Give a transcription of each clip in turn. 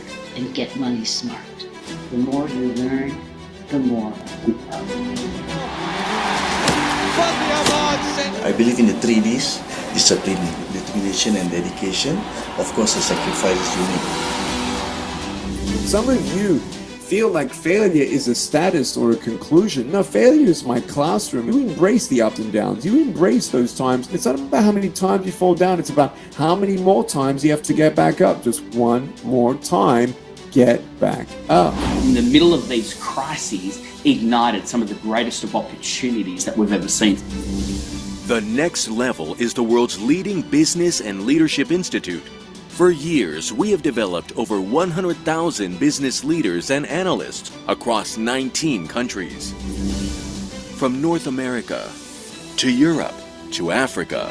favor and get money smart. The more you learn, the more you know. I believe in the 3Ds: discipline, determination, and dedication. Of course, the sacrifices you make. Some of you feel like failure is a status or a conclusion. No, failure is my classroom. You embrace the ups and downs. You embrace those times. It's not about how many times you fall down. It's about how many more times you have to get back up. Just one more time, get back up. In the middle of these crises, ignited some of the greatest of opportunities that we've ever seen. The Next Level is the world's leading business and leadership institute. For years, we have developed over 100,000 business leaders and analysts across 19 countries. From North America, to Europe, to Africa,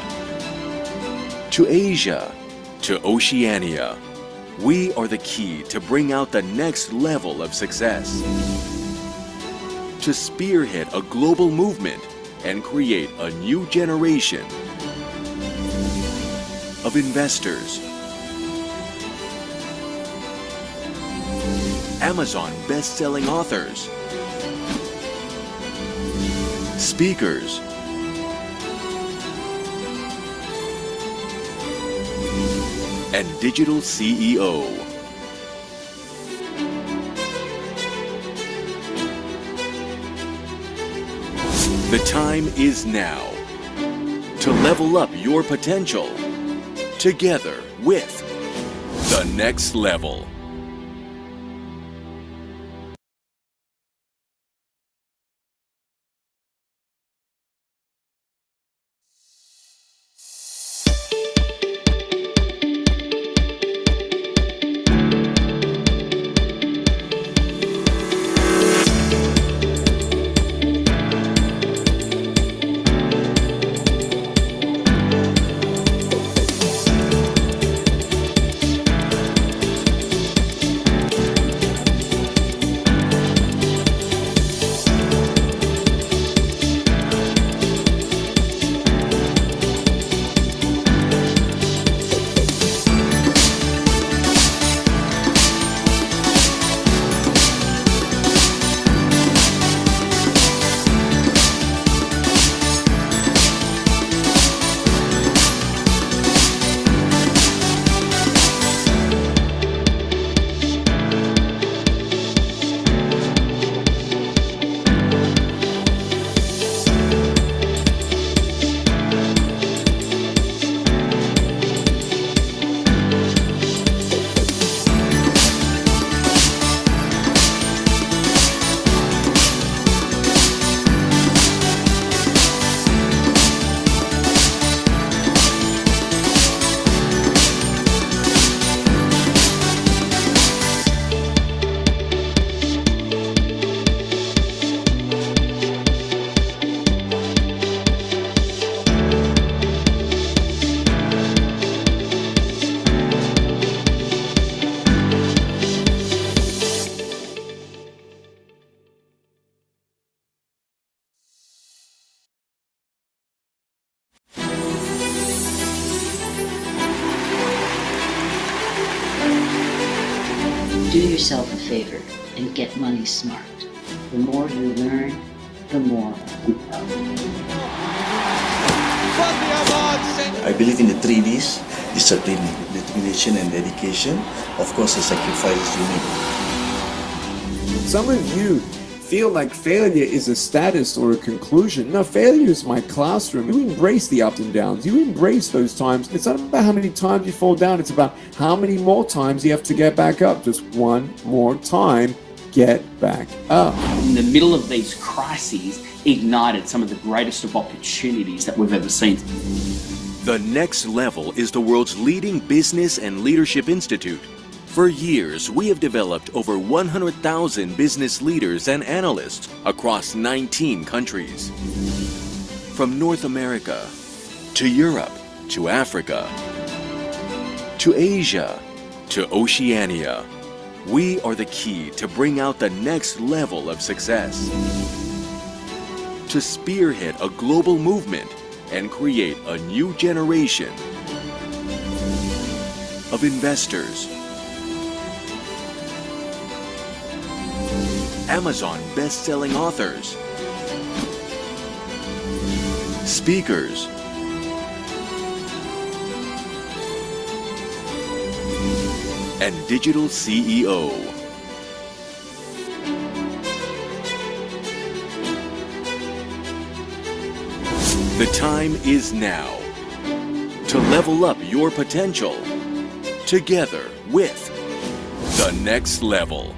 to Asia, to Oceania, we are the key to bring out the next level of success. To spearhead a global movement and create a new generation of investors, Amazon best-selling authors, speakers, and digital CEO. The time is now to level up your potential together with The Next Level. Do yourself a favor and get money smart. The more you learn, the more you know. I believe in the 3Ds: discipline, determination, and dedication. Of course, the sacrifices you make. Some of you feel like failure is a status or a conclusion. No, failure is my classroom. You embrace the ups and downs. You embrace those times. It's not about how many times you fall down. It's about how many more times you have to get back up. Just one more time, get back up. In the middle of these crises, ignited some of the greatest of opportunities that we've ever seen. The Next Level is the world's leading business and leadership institute. For years, we have developed over 100,000 business leaders and analysts across 19 countries. From North America, to Europe, to Africa, to Asia, to Oceania, we are the key to bring out the next level of success. To spearhead a global movement and create a new generation of investors, Amazon best-selling authors, speakers, and digital CEO. The time is now to level up your potential together with The Next Level.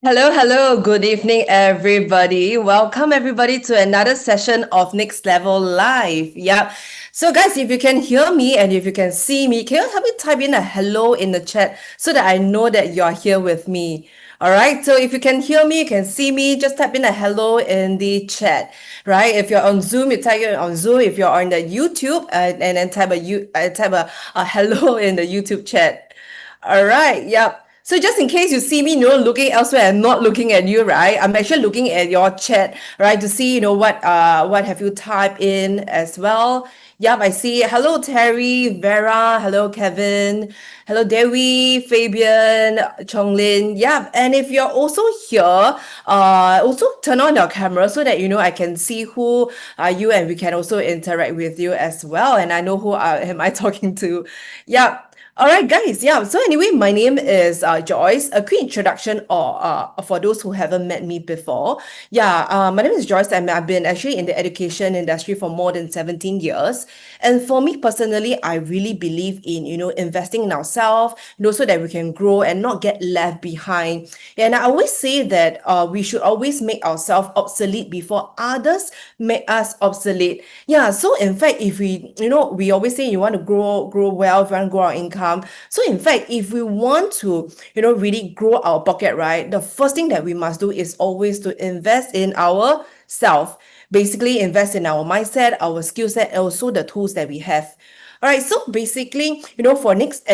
Hello, hello. Good evening, everybody. Welcome, everybody, to another session of Next Level Live. Yep. So, guys, if you can hear me and if you can see me, can you help me type in a hello in the chat so that I know that you are here with me? All right. So, if you can hear me, you can see me, just type in a hello in the chat, right? If you're on Zoom, you type it on Zoom. If you're on the YouTube, and then type a hello in the YouTube chat. All right. Yep. So just in case you see me, looking elsewhere and not looking at you, right? I'm actually looking at your chat, right, to see, what have you typed in as well. Yep, I see. Hello, Terry, Vera. Hello, Kevin. Hello, Dewi, Fabian, Chonglin. Yep. And if you're also here, also turn on your camera so that I can see who are you and we can also interact with you as well. And I know who am I talking to. Yep. All right, guys. Yeah. So anyway, my name is Joyce. A quick introduction, or for those who haven't met me before. Yeah. My name is Joyce, and I've been actually in the education industry for more than 17 years. And for me personally, I really believe in investing in ourselves, so that we can grow and not get left behind. And I always say that we should always make ourselves obsolete before others make us obsolete. Yeah. So in fact, if we always say you want to grow wealth, you want to grow our income. So in fact, if we want to, really grow our pocket, right, the first thing that we must do is always to invest in ourself. Basically, invest in our mindset, our skill set, and also the tools that we have. All right, so basically, for next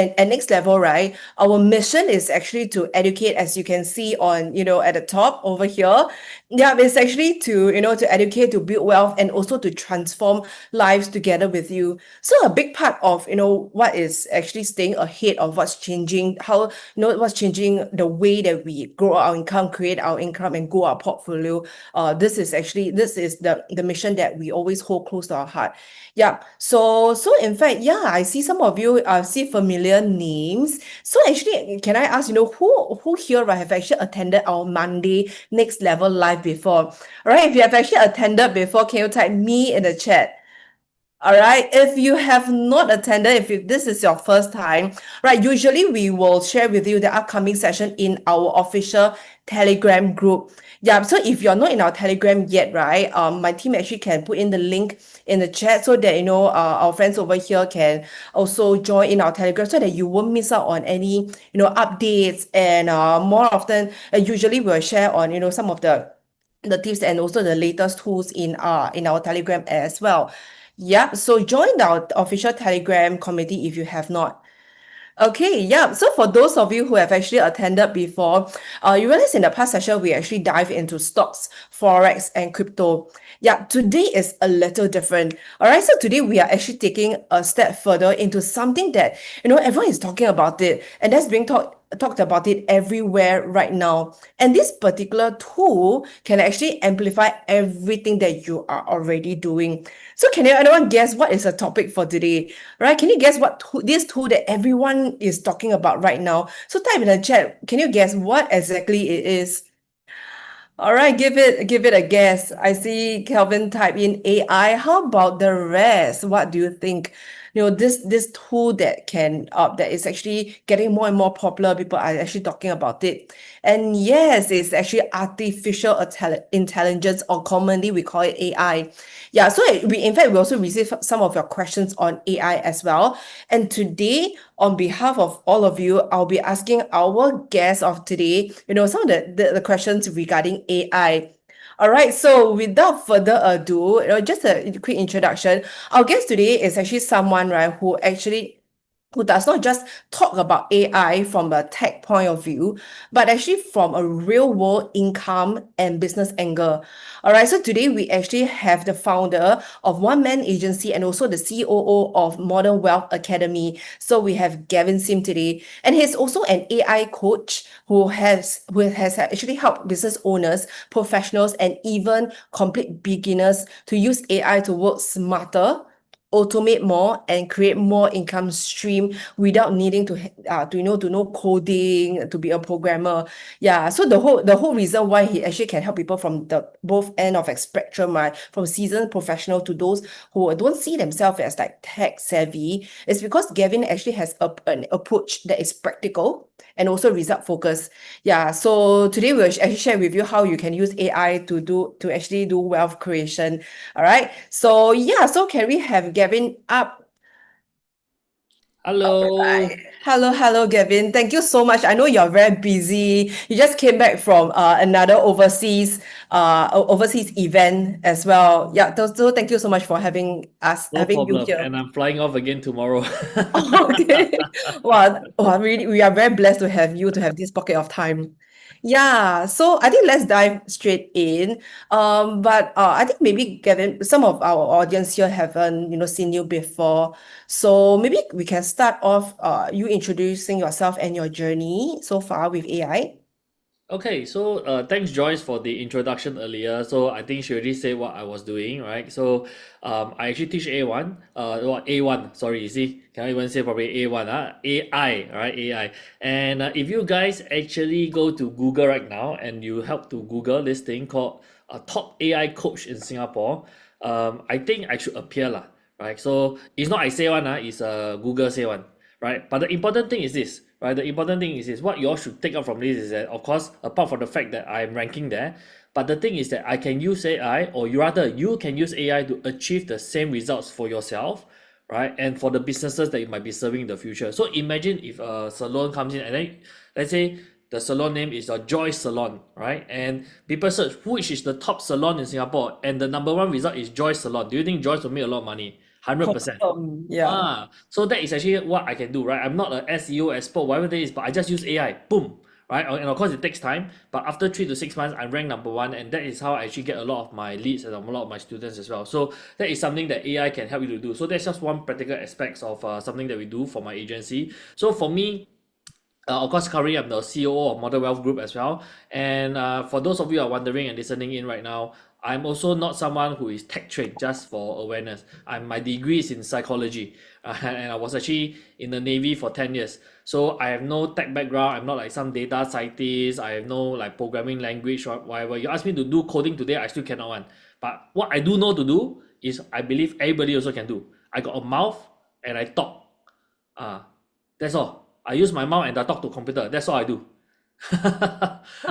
level, right, our mission is actually to educate, as you can see on, at the top over here. Yeah, it's actually to educate, to build wealth, and also to transform lives together with you. So a big part of, what is actually staying ahead of what's changing, what's changing the way that we grow our income, create our income, and grow our portfolio. This is the mission that we always hold close to our heart. Yeah. So in fact, yeah, I see some of you see familiar names. So actually, can I ask, who here, right, have actually attended our Monday Next Level Live before? All right, if you have actually attended before, can you type me in the chat? All right. If you have not attended, this is your first time, right, usually we will share with you the upcoming session in our official Telegram group. Yeah. So if you're not in our Telegram yet, right, my team actually can put in the link in the chat so that our friends over here can also join in our Telegram so that you won't miss out on any updates. And more often, usually we'll share on some of the tips and also the latest tools in our Telegram as well. Yeah, so join our official Telegram committee if you have not. Okay, yeah. So for those of you who have actually attended before, you realize in the past session, we actually dive into stocks, Forex, and crypto. Yeah, today is a little different. All right, so today we are actually taking a step further into something that, everyone is talking about it, and that's being talked about it everywhere right now. And this particular tool can actually amplify everything that you are already doing. So can anyone guess what is the topic for today? Right? Can you guess what this tool that everyone is talking about right now? So type in the chat. Can you guess what exactly it is? All right, give it a guess. I see Kelvin type in AI. How about the rest? What do you think? this tool that can that is actually getting more and more popular. People are actually talking about it. And yes, it's actually artificial intelligence, or commonly we call it AI. Yeah, so in fact we also received some of your questions on AI as well. And today, on behalf of all of you, I'll be asking our guest of today, some of the questions regarding AI. All right, so without further ado, just a quick introduction. Our guest today is actually someone, right, who does not just talk about AI from a tech point of view, but actually from a real world income and business angle. All right, so today we actually have the founder of One Man Agency and also the COO of Modern Wealth Academy. So we have Gavin Sim today, and he's also an AI coach who has actually helped business owners, professionals, and even complete beginners to use AI to work smarter, automate more, and create more income stream without needing to know coding, to be a programmer. Yeah, so the whole reason why he actually can help people from the both end of a spectrum, right, from seasoned professional to those who don't see themselves as like tech savvy, is because Gavin actually has an approach that is practical and also result focused. Yeah, so today we'll actually share with you how you can use AI to actually do wealth creation. All right. So yeah, so can we have Gavin up? Hello. Hello, Gavin. Thank you so much. I know you're very busy. You just came back from another overseas event as well. Yeah, so thank you so much for No having you problem. here. And I'm flying off again tomorrow. Okay. Well, really, we are very blessed to have this pocket of time. Yeah, so I think let's dive straight in. But I think maybe Gavin, some of our audience here haven't, seen you before. So maybe we can start off you introducing yourself and your journey so far with AI. Okay, so thanks Joyce for the introduction earlier. So I think she already said what I was doing, right? So I actually teach A1, A1, sorry, you see, cannot even say probably A1, AI, right? AI. And if you guys actually go to Google right now and you help to Google this thing called top AI coach in Singapore, I think I should appear lah, right? So it's not I say one, it's Google say one, right? But the important thing is this, right? The important thing is this. What you all should take out from this is that, of course, apart from the fact that I'm ranking there, but the thing is that I can use AI, or you rather, you can use AI to achieve the same results for yourself, right? And for the businesses that you might be serving in the future. So imagine if a salon comes in and then, let's say, the salon name is a Joy Salon, right? And people search which is the top salon in Singapore, and the number one result is Joy Salon. Do you think Joyce will make a lot of money? 100%. Yeah. So that is actually what I can do, right? I'm not an SEO expert, whatever that is, but I just use AI, boom, right? And of course, it takes time, but after 3 to 6 months, I rank number one, and that is how I actually get a lot of my leads and a lot of my students as well. So that is something that AI can help you to do. So that's just one practical aspect of something that we do for my agency. So for me, of course, currently I'm the COO of Modern Wealth Group as well. And for those of you who are wondering and listening in right now, I'm also not someone who is tech trained just for awareness. My degree is in psychology, and I was actually in the Navy for 10 years. So I have no tech background. I'm not like some data scientist. I have no like programming language or whatever. You ask me to do coding today, I still cannot one. But what I do know to do is I believe everybody also can do. I got a mouth and I talk. That's all. I use my mouth and I talk to computer. That's all I do.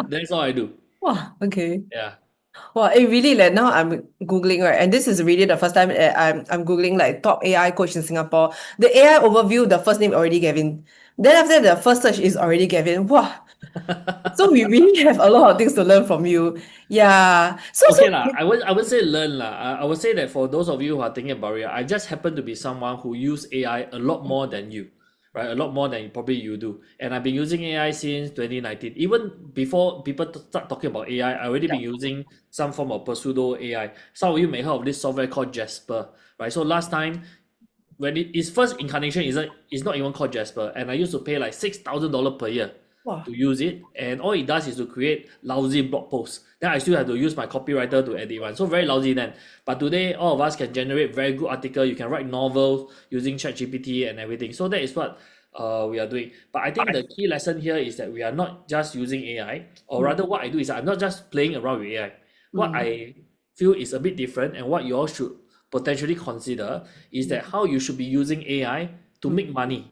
That's all I do. Wow, okay. Yeah. Well, it really like now I'm Googling, right? And this is really the first time I'm Googling like top AI coach in Singapore. The AI overview, the first name already Gavin. Then after the first search is already Gavin. Wow. So we really have a lot of things to learn from you. Yeah. So Okay lah, I would say learn lah. I would say that for those of you who are thinking about it, I just happen to be someone who use AI a lot more than you, right? A lot more than probably you do. And I've been using AI since 2019. Even before people start talking about AI, I already been using some form of pseudo AI. Some of you may heard of this software called Jasper, right? So last time when its first incarnation is not even called Jasper, and I used to pay like $6,000 per year wow. to use it, and all it does is to create lousy blog posts. Then I still have to use my copywriter to edit one, so very lousy then. But today, all of us can generate very good article. You can write novels using ChatGPT and everything. So that is what we are doing. But I think the key lesson here is that we are not just using AI, or rather, what I do is I'm not just playing around with AI. What I feel is a bit different, and what you all should potentially consider is that how you should be using AI to make money,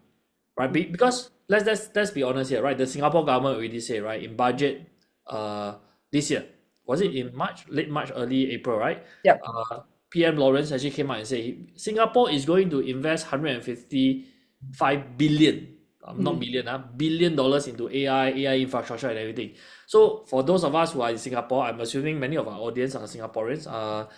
right? Because let's be honest here, right? The Singapore government already say, right, in budget this year, was it in March, late March, early April, right? Yep. PM Lawrence actually came out and said Singapore is going to invest 155 billion, not million, billion dollars into AI infrastructure and everything. So for those of us who are in Singapore, I'm assuming many of our audience are Singaporeans.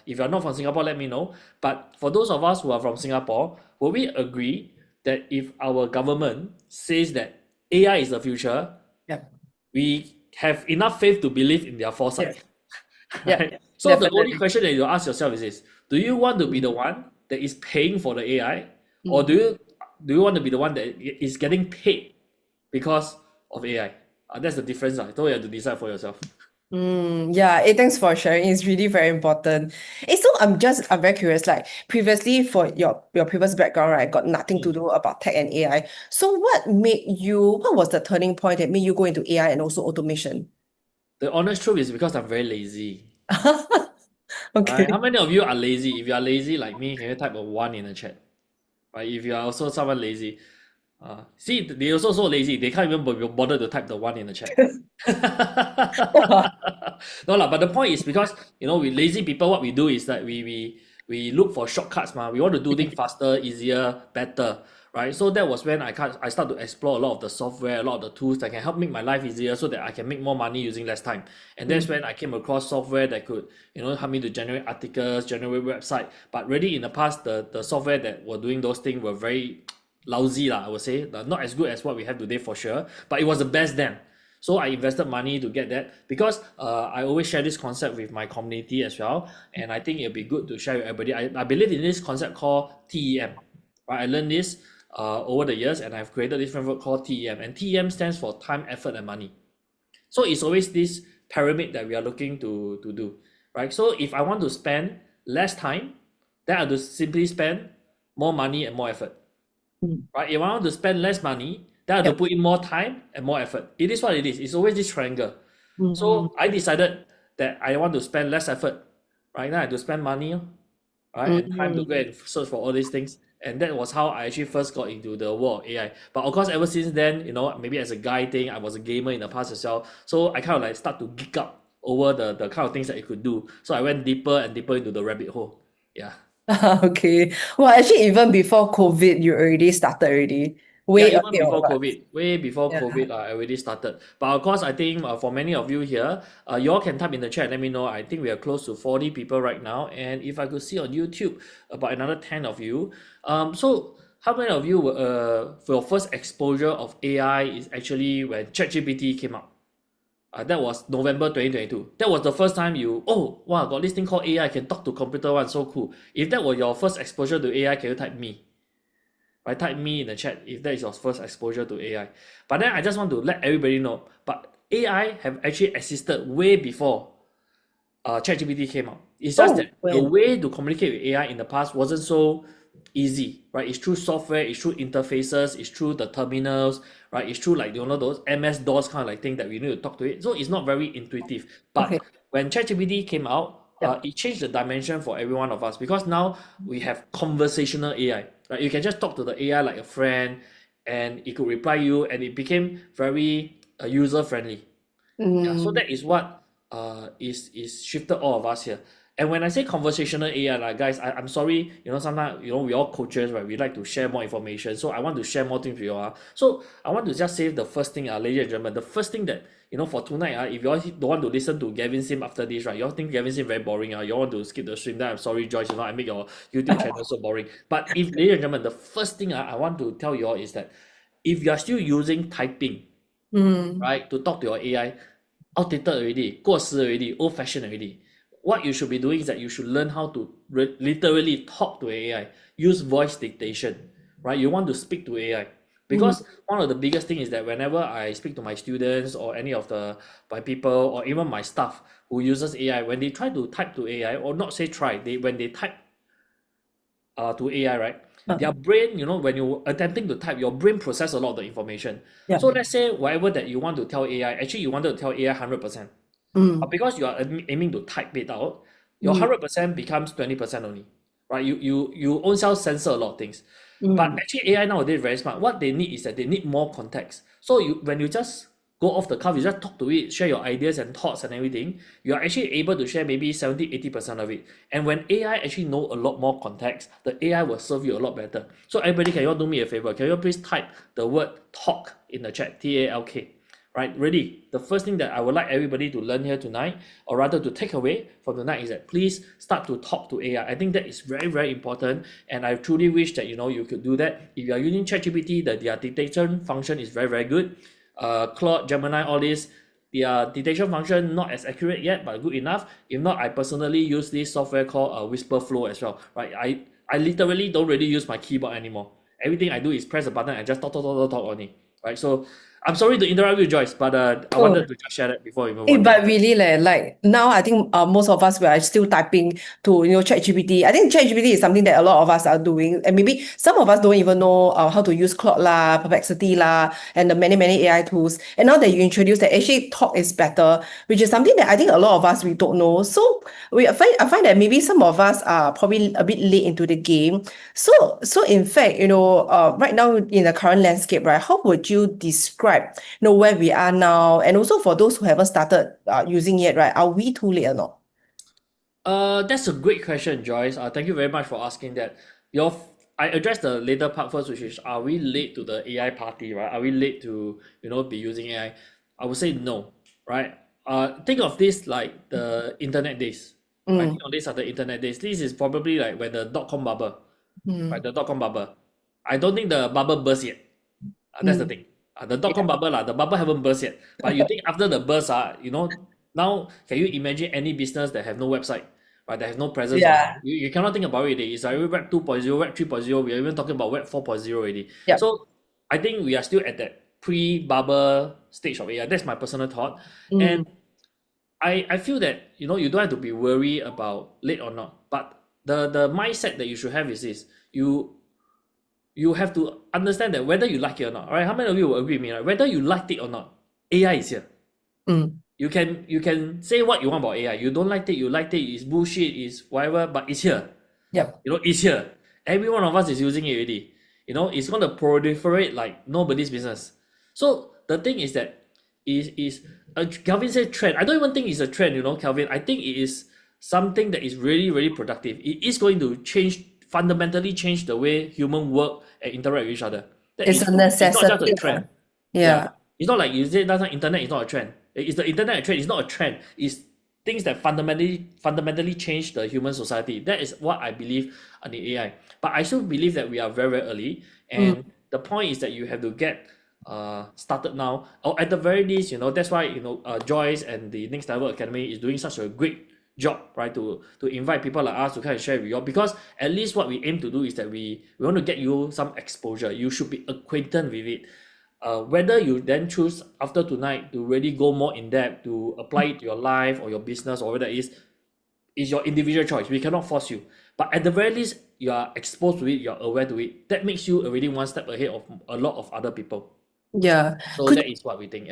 If you're not from Singapore, let me know. But for those of us who are from Singapore, will we agree that if our government says that AI is the future, Yep. we have enough faith to believe in their foresight? Yeah, Right? So the only definitely. question that you ask yourself is this: do you want to be the one that is paying for the AI, or do you want to be the one that is getting paid because of AI? That's the difference. So you have to decide for yourself. Yeah, thanks for sharing. It's really very important. So I'm very curious, like previously for your previous background, right, got nothing to do about tech and AI. So what was the turning point that made you go into AI and also automation? The honest truth is because I'm very lazy. Okay. Right? How many of you are lazy? If you are lazy like me, can you type a 1 in the chat? Right? If you are also someone lazy, see, they also so lazy, they can't even bother to type the 1 in the chat. No lah, but the point is because we lazy people, what we do is that we look for shortcuts, we want to do things faster, easier, better, right? So that was when I start to explore a lot of the software, a lot of the tools that can help make my life easier so that I can make more money using less time. And that's when I came across software that could help me to generate articles, generate website. But really in the past, the software that were doing those things were very lousy I would say, not as good as what we have today for sure, but it was the best then. So I invested money to get that because I always share this concept with my community as well, and I think it'll be good to share with everybody. I believe in this concept called TEM, right? I learned this over the years, and I've created this framework called TEM, and TEM stands for time, effort, and money. So it's always this pyramid that we are looking to do, right? So if I want to spend less time, then I have to simply spend more money and more effort. Right? If I want to spend less money, then I have to put in more time and more effort. It is what it is. It's always this triangle. So I decided that I want to spend less effort. Right now, I have to spend money, right, and time to go and search for all these things. And that was how I actually first got into the world of AI. But of course, ever since then, maybe as a guy thing, I was a gamer in the past as well. So I kind of like start to geek up over the kind of things that it could do. So I went deeper and deeper into the rabbit hole. Yeah. Okay. Well, actually, even before COVID, you already started already. Yeah, Way even ahead of before us. COVID, way before Yeah. COVID, I already started. But of course, I think for many of you here, you all can type in the chat. Let me know. I think we are close to 40 people right now, and if I could see on YouTube, about another 10 of you. So how many of you for your first exposure of AI is actually when ChatGPT came out? That was November 2022. That was the first time wow, got this thing called AI, can talk to computer one, so cool. If that was your first exposure to AI, can you type me? Right, type me in the chat if that is your first exposure to AI. But then I just want to let everybody know, but AI have actually existed way before ChatGPT came out. It's just that the when? way to communicate with AI in the past wasn't so easy, right? It's through software, it's through interfaces, it's through the terminals, right? It's through like those MS-DOS kind of like thing that we need to talk to it. So it's not very intuitive. But Okay. when ChatGPT came out, it changed the dimension for every one of us because now we have conversational AI. Right? You can just talk to the AI like a friend, and it could reply you, and it became very user friendly. Yeah, so that is what is shifted all of us here. And when I say conversational AI, like guys, I'm sorry, sometimes we all coaches, right? We like to share more information. So I want to share more things with you all. So I want to just say the first thing, ladies and gentlemen, the first thing that for tonight, if you all don't want to listen to Gavin Sim after this, right? You all think Gavin Sim very boring, you all want to skip the stream, then I'm sorry, Joyce, I make your YouTube channel so boring. But if ladies and gentlemen, the first thing I want to tell you all is that if you are still using typing, right, to talk to your AI, outdated already, 过时 already, old fashioned already. What you should be doing is that you should learn how to literally talk to AI, use voice dictation, right? You want to speak to AI. Because one of the biggest thing is that whenever I speak to my students or any of my people or even my staff who uses AI, when they try to type to AI, or not say try, when they type to AI, right? Their brain, when you're attempting to type, your brain process a lot of the information. So let's say whatever that you want to tell AI, actually you wanted to tell AI 100%. But because you are aiming to type it out, your 100% becomes 20% only. right? You own self censor a lot of things. But actually AI nowadays very smart. What they need is that they need more context. So when you just go off the cuff, you just talk to it, share your ideas and thoughts and everything, you are actually able to share maybe 70-80% of it. And when AI actually know a lot more context, the AI will serve you a lot better. So everybody, can you all do me a favor? Can you all please type the word talk in the chat, TALK? Right, really, the first thing that I would like everybody to learn here tonight, or rather to take away from tonight, is that please start to talk to AI. I think that is very, very important, and I truly wish that you could do that. If you are using ChatGPT, their detection function is very, very good. Claude, Gemini, all this, their detection function not as accurate yet, but good enough. If not, I personally use this software called Whisper Flow as well. Right, I literally don't really use my keyboard anymore. Everything I do is press a button and just talk only. Right, so I'm sorry to interrupt you, Joyce, but I wanted to just share that before we move on. But really, like now, I think most of us we are still typing to ChatGPT. I think ChatGPT is something that a lot of us are doing, and maybe some of us don't even know how to use Claude lah, Perplexity lah, and the many AI tools. And now that you introduce that, actually talk is better, which is something that I think a lot of us we don't know. So I find that maybe some of us are probably a bit late into the game. So in fact, right now in the current landscape, right, how would you describe where we are now, and also for those who haven't started using it, right? Are we too late or not? That's a great question, Joyce. Thank you very much for asking that. I addressed the later part first, which is, are we late to the AI party, right? Are we late to be using AI? I would say no, right? Think of this like the internet days. Right? Think of this as the internet days. This is probably like when the dot-com bubble, right? The dot-com bubble. I don't think the bubble burst yet. That's the thing. The dot-com bubble, the bubble haven't burst yet. But you think after the burst, now can you imagine any business that have no website, right? That has no presence online? You cannot think about it already. It's like Web 2.0, Web 3.0. We are even talking about Web 4.0 already. Yep. So I think we are still at that pre-bubble stage of AI. That's my personal thought. And I feel that you don't have to be worried about late or not. But the mindset that you should have is this: you have to understand that whether you like it or not, right? How many of you will agree with me, right? Whether you liked it or not, AI is here. You can say what you want about AI. You don't like it, you liked it, it's bullshit, it's whatever, but it's here. Yep. It's here. Every one of us is using it already. It's going to proliferate like nobody's business. So the thing is that Gavin said trend. I don't even think it's a trend, Calvin. I think it is something that is really, really productive. It is going to fundamentally change the way human work and interact with each other. It's a necessity. It's not just a trend. Yeah. It's not like you say last time internet is not a trend. Is the internet a trend? It's not a trend. It's things that fundamentally change the human society. That is what I believe on the AI. But I still believe that we are very, very early. And the point is that you have to get started now. Or at the very least, that's why Joyce and the Next Level Academy is doing such a great job, right, to invite people like us to kind of share with you all, because at least what we aim to do is that we want to get you some exposure. You should be acquainted with it. Whether you then choose after tonight to really go more in depth to apply it to your life or your business or whatever it is your individual choice. We cannot force you, but at the very least you are exposed to it, you're aware to it. That makes you already one step ahead of a lot of other people. Yeah. So that is what we think.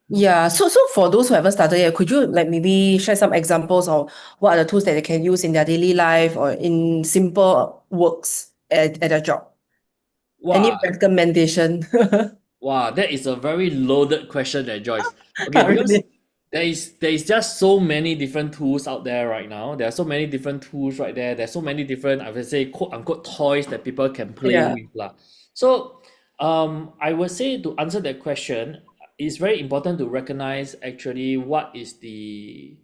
Yeah. So for those who haven't started yet, could you like maybe share some examples of what are the tools that they can use in their daily life or in simple works at their job? Any recommendation? Wow, that is a very loaded question there, Joyce. Okay, because there is just so many different tools out there right now. There are so many different tools right there. There's so many different, I would say, quote unquote toys that people can play with. So I would say, to answer that question, it's very important to recognize actually what is the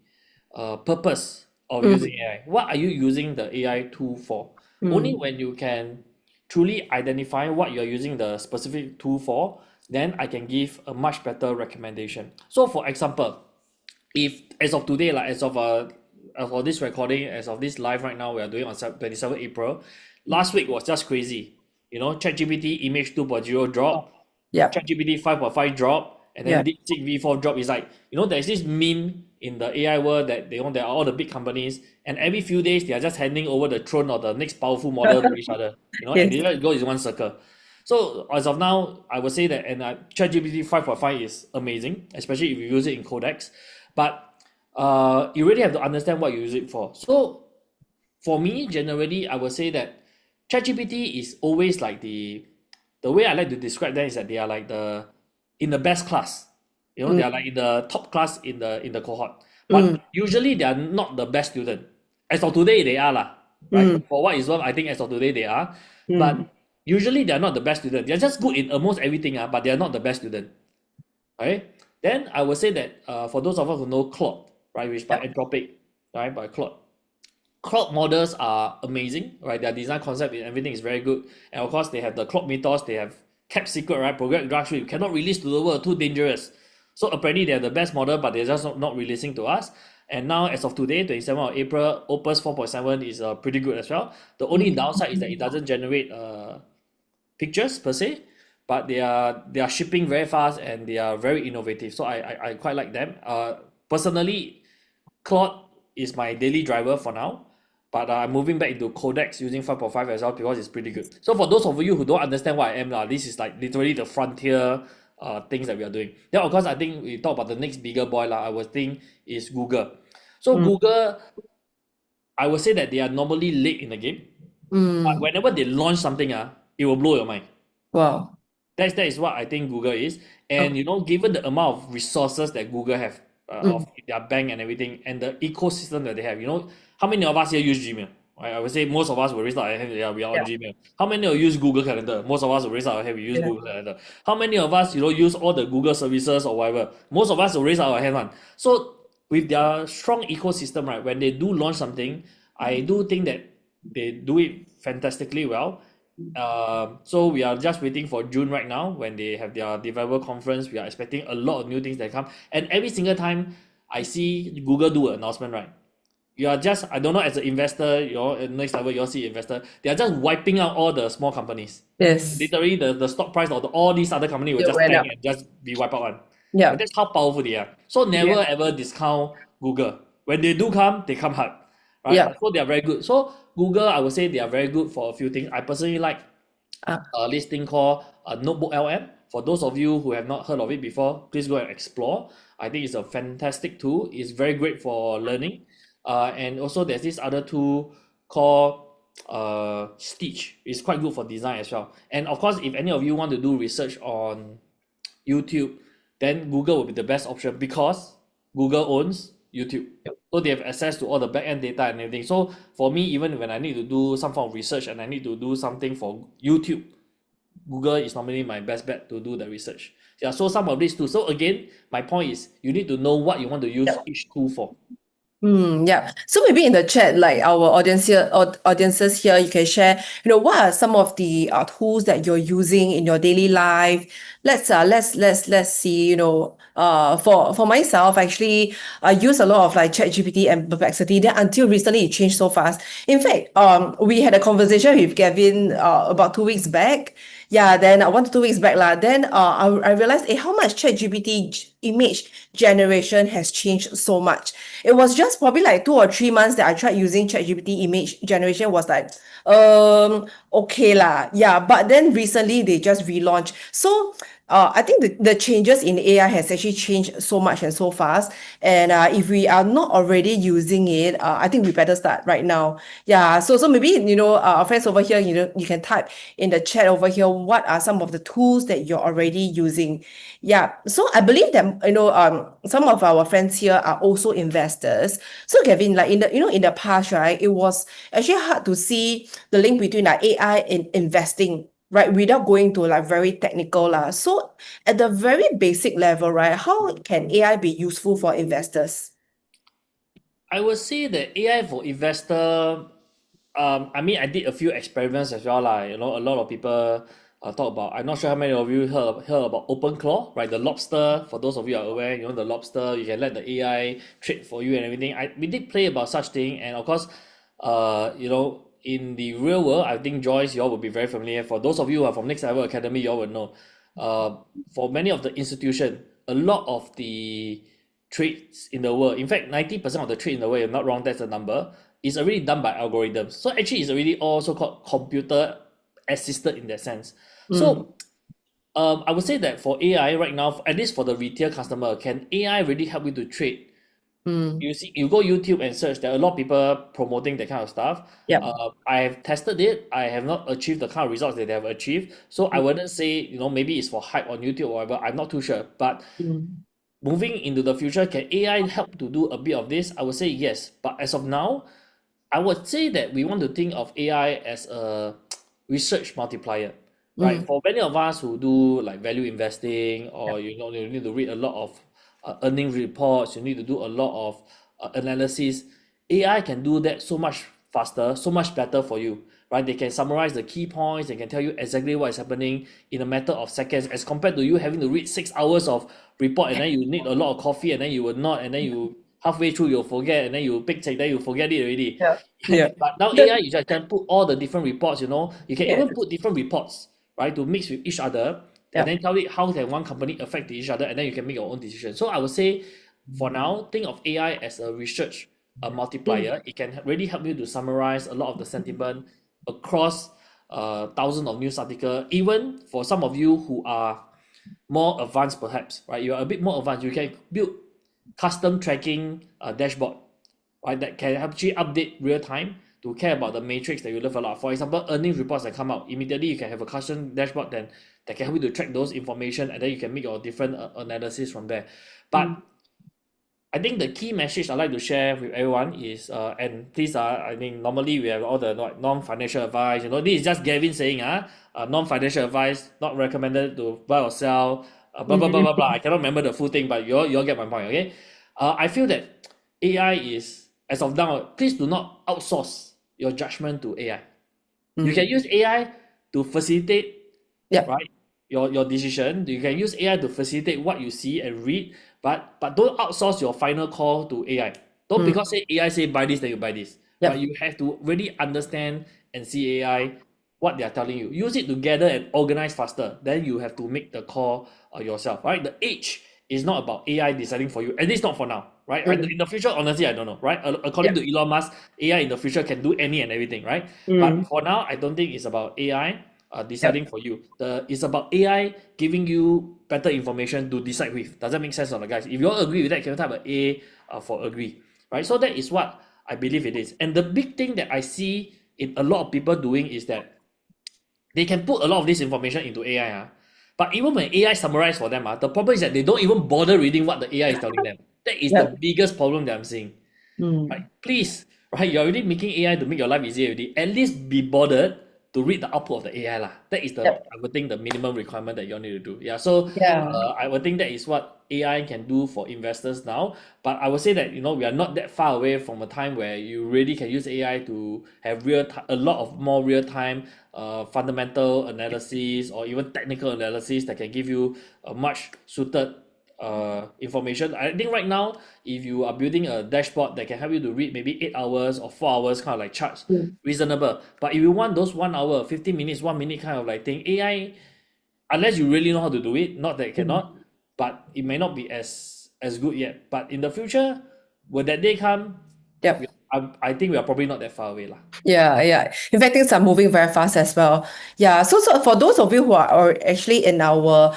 purpose of using AI. What are you using the AI tool for? Only when you can truly identify what you're using the specific tool for, then I can give a much better recommendation. So for example, if as of today, like as of for this recording, as of this live right now, we are doing on 27 April. Last week was just crazy. ChatGPT image 2.0 drop, ChatGPT 5.5 drop, and then DeepSeek V4 drop. Is like, there's this meme in the AI world that there are all the big companies, and every few days they are just handing over the throne or the next powerful model to each other. And they just go in one circle. So as of now, I would say that ChatGPT 5.5 is amazing, especially if you use it in Codex. But you really have to understand what you use it for. So for me, generally, I would say that ChatGPT is always like the way I like to describe them is that they are like in the best class. You know, they are like in the top class in the cohort. But usually they are not the best student. As of today, they are lah, right? For what is worth, I think as of today they are. But usually they are not the best student. They are just good in almost everything, but they are not the best student. Right? Then I would say that for those of us who know Claude, right, which by Anthropic, right, by Claude. Claude models are amazing, right? Their design concept and everything is very good. And of course, they have the Claude mythos, they have kept secret, right? Project Grassroots, you cannot release to the world, too dangerous. So apparently they're the best model, but they're just not releasing to us. And now, as of today, 27th of April, Opus 4.7 is pretty good as well. The only downside is that it doesn't generate pictures per se, but they are shipping very fast and they are very innovative. So I quite like them. Personally, Claude is my daily driver for now, but I'm moving back into Codex using 5.5 as well because it's pretty good. So for those of you who don't understand what I am, this is like literally the frontier things that we are doing. Then of course I think we talk about the next bigger boy I would think is Google. So Google, I would say that they are normally late in the game, but whenever they launch something, it will blow your mind. Wow. That is what I think Google is. And given the amount of resources that Google have of their bank and everything, and the ecosystem that they have, how many of us here use Gmail? I would say most of us will raise our hand. Yeah, we are on Gmail. How many of you use Google Calendar? Most of us will raise our hand. We use Google Calendar. How many of us, use all the Google services or whatever? Most of us will raise our hand. So with their strong ecosystem, right, when they do launch something, I do think that they do it fantastically well. So we are just waiting for June right now when they have their developer conference. We are expecting a lot of new things that come, and every single time I see Google do an announcement, right? You are just, I don't know, as an investor, next level you'll see investor, they are just wiping out all the small companies. Yes. Literally the stock price of all these other companies will It just went tank up. and just be wiped out. Yeah. And that's how powerful they are. So never ever discount Google. When they do come, they come hard. Right? Yeah. So they are very good. So Google, I would say they are very good for a few things. I personally like Ah. this thing called Notebook LM. For those of you who have not heard of it before, please go and explore. I think it's a fantastic tool. It's very great for learning. And also there's this other tool called Stitch. It's quite good for design as well. And of course, if any of you want to do research on YouTube, then Google will be the best option because Google owns YouTube. So they have access to all the backend data and everything. So for me, even when I need to do some form of research and I need to do something for YouTube, Google is normally my best bet to do the research. Yeah, so some of these tools. So again, my point is you need to know what you want to use each tool for. Yeah. So maybe in the chat, like our audience here, audiences here, you can share, what are some of the tools that you're using in your daily life? Let's see, for myself, actually, I use a lot of like ChatGPT and Perplexity. Then until recently, it changed so fast. In fact, we had a conversation with Gavin about 2 weeks back. Yeah, then 1 to 2 weeks back lah. Then I realized how much ChatGPT image generation has changed so much. It was just probably like 2 or 3 months that I tried using ChatGPT image generation was like, okay lah. Yeah, but then recently they just relaunched. So I think the changes in AI has actually changed so much and so fast. And if we are not already using it, I think we better start right now. Yeah. So maybe, our friends over here, you can type in the chat over here, what are some of the tools that you're already using? Yeah. So I believe that, some of our friends here are also investors. So Gavin, like in the past, right, it was actually hard to see the link between like AI and investing, right, without going to like very technical lah. So at the very basic level, right, how can AI be useful for investors? I would say that AI for investor, I mean, I did a few experiments as well, a lot of people talk about. I'm not sure how many of you heard about OpenClaw, right? The lobster. For those of you who are aware, the lobster. You can let the AI trade for you and everything. We did play about such thing, and of course, in the real world, I think Joyce, you all will be very familiar. For those of you who are from Next Level Academy, you all will know. For many of the institution, a lot of the trades in the world, in fact, 90% of the trade in the world, if I'm not wrong, that's the number, is already done by algorithms. So actually, it's already all so-called computer assisted in that sense. So I would say that for AI right now, at least for the retail customer, can AI really help you to trade You see, you go YouTube and search, there are a lot of people promoting that kind of stuff. Yep. I have tested it. I have not achieved the kind of results that they have achieved. So I wouldn't say, maybe it's for hype on YouTube or whatever. I'm not too sure. But moving into the future, can AI help to do a bit of this? I would say yes. But as of now, I would say that we want to think of AI as a research multiplier, right? For many of us who do like value investing, or you need to read a lot of earnings reports, you need to do a lot of analysis. AI can do that so much faster, so much better for you, right? They can summarize the key points, they can tell you exactly what is happening in a matter of seconds, as compared to you having to read 6 hours of report, and then you need a lot of coffee, and then you will not, and then you halfway through you'll forget, and then you pick take, then you forget it already. Yeah. But now AI, you just can put all the different reports, you can Yeah. even put different reports, right, to mix with each other, Yeah. and then tell it how can one company affect each other, and then you can make your own decision. So I would say, for now, think of AI as a research multiplier. It can really help you to summarize a lot of the sentiment across thousands of news articles. Even for some of you who are more advanced, perhaps, right? You are a bit more advanced. You can build custom tracking dashboard, right? That can actually update real time to care about the matrix that you love a lot. For example, earnings reports that come out immediately, you can have a custom dashboard then that can help you to track those information, and then you can make your different analysis from there. But I think the key message I'd like to share with everyone is, and these are, I mean, normally we have all the non-financial advice. This is just Gavin saying, non-financial advice, not recommended to buy or sell, blah, blah, blah, blah, blah. I cannot remember the full thing, but you all get my point, okay? I feel that AI is, as of now, please do not outsource your judgment to AI. You can use AI to facilitate, Yep. right, your decision. You can use AI to facilitate what you see and read, but don't outsource your final call to AI. Don't because AI say buy this, then you buy this. Yep. But you have to really understand and see AI what they are telling you. Use it together and organize faster. Then you have to make the call yourself, right? The age is not about AI deciding for you, at least not for now, right? In the future, honestly, I don't know, right? According to Elon Musk, AI in the future can do any and everything, right? But for now, I don't think it's about AI deciding for you. It's about AI giving you better information to decide with. Does that make sense or not, guys? If you all agree with that, can you type an A for agree, right? So that is what I believe it is. And the big thing that I see in a lot of people doing is that they can put a lot of this information into AI, but even when AI summarize for them, the problem is that they don't even bother reading what the AI is telling them. That is the biggest problem that I'm seeing. Right? Please, right? You're already making AI to make your life easier already. At least be bothered to read the output of the AI lah. That is I would think the minimum requirement that you all need to do. Yeah. So I would think that is what AI can do for investors now. But I would say that we are not that far away from a time where you really can use AI to have a lot of more real time fundamental analysis, or even technical analysis that can give you a much suited information. I think right now, if you are building a dashboard that can help you to read maybe 8 hours or 4 hours kind of like charts, reasonable. But if you want those 1 hour, 15 minutes, 1 minute kind of like thing, AI, unless you really know how to do it, not that it cannot, but it may not be as good yet. But in the future, will that day come? Yep. I think we are probably not that far away lah. Yeah. In fact, things are moving very fast as well. Yeah. So for those of you who are actually in our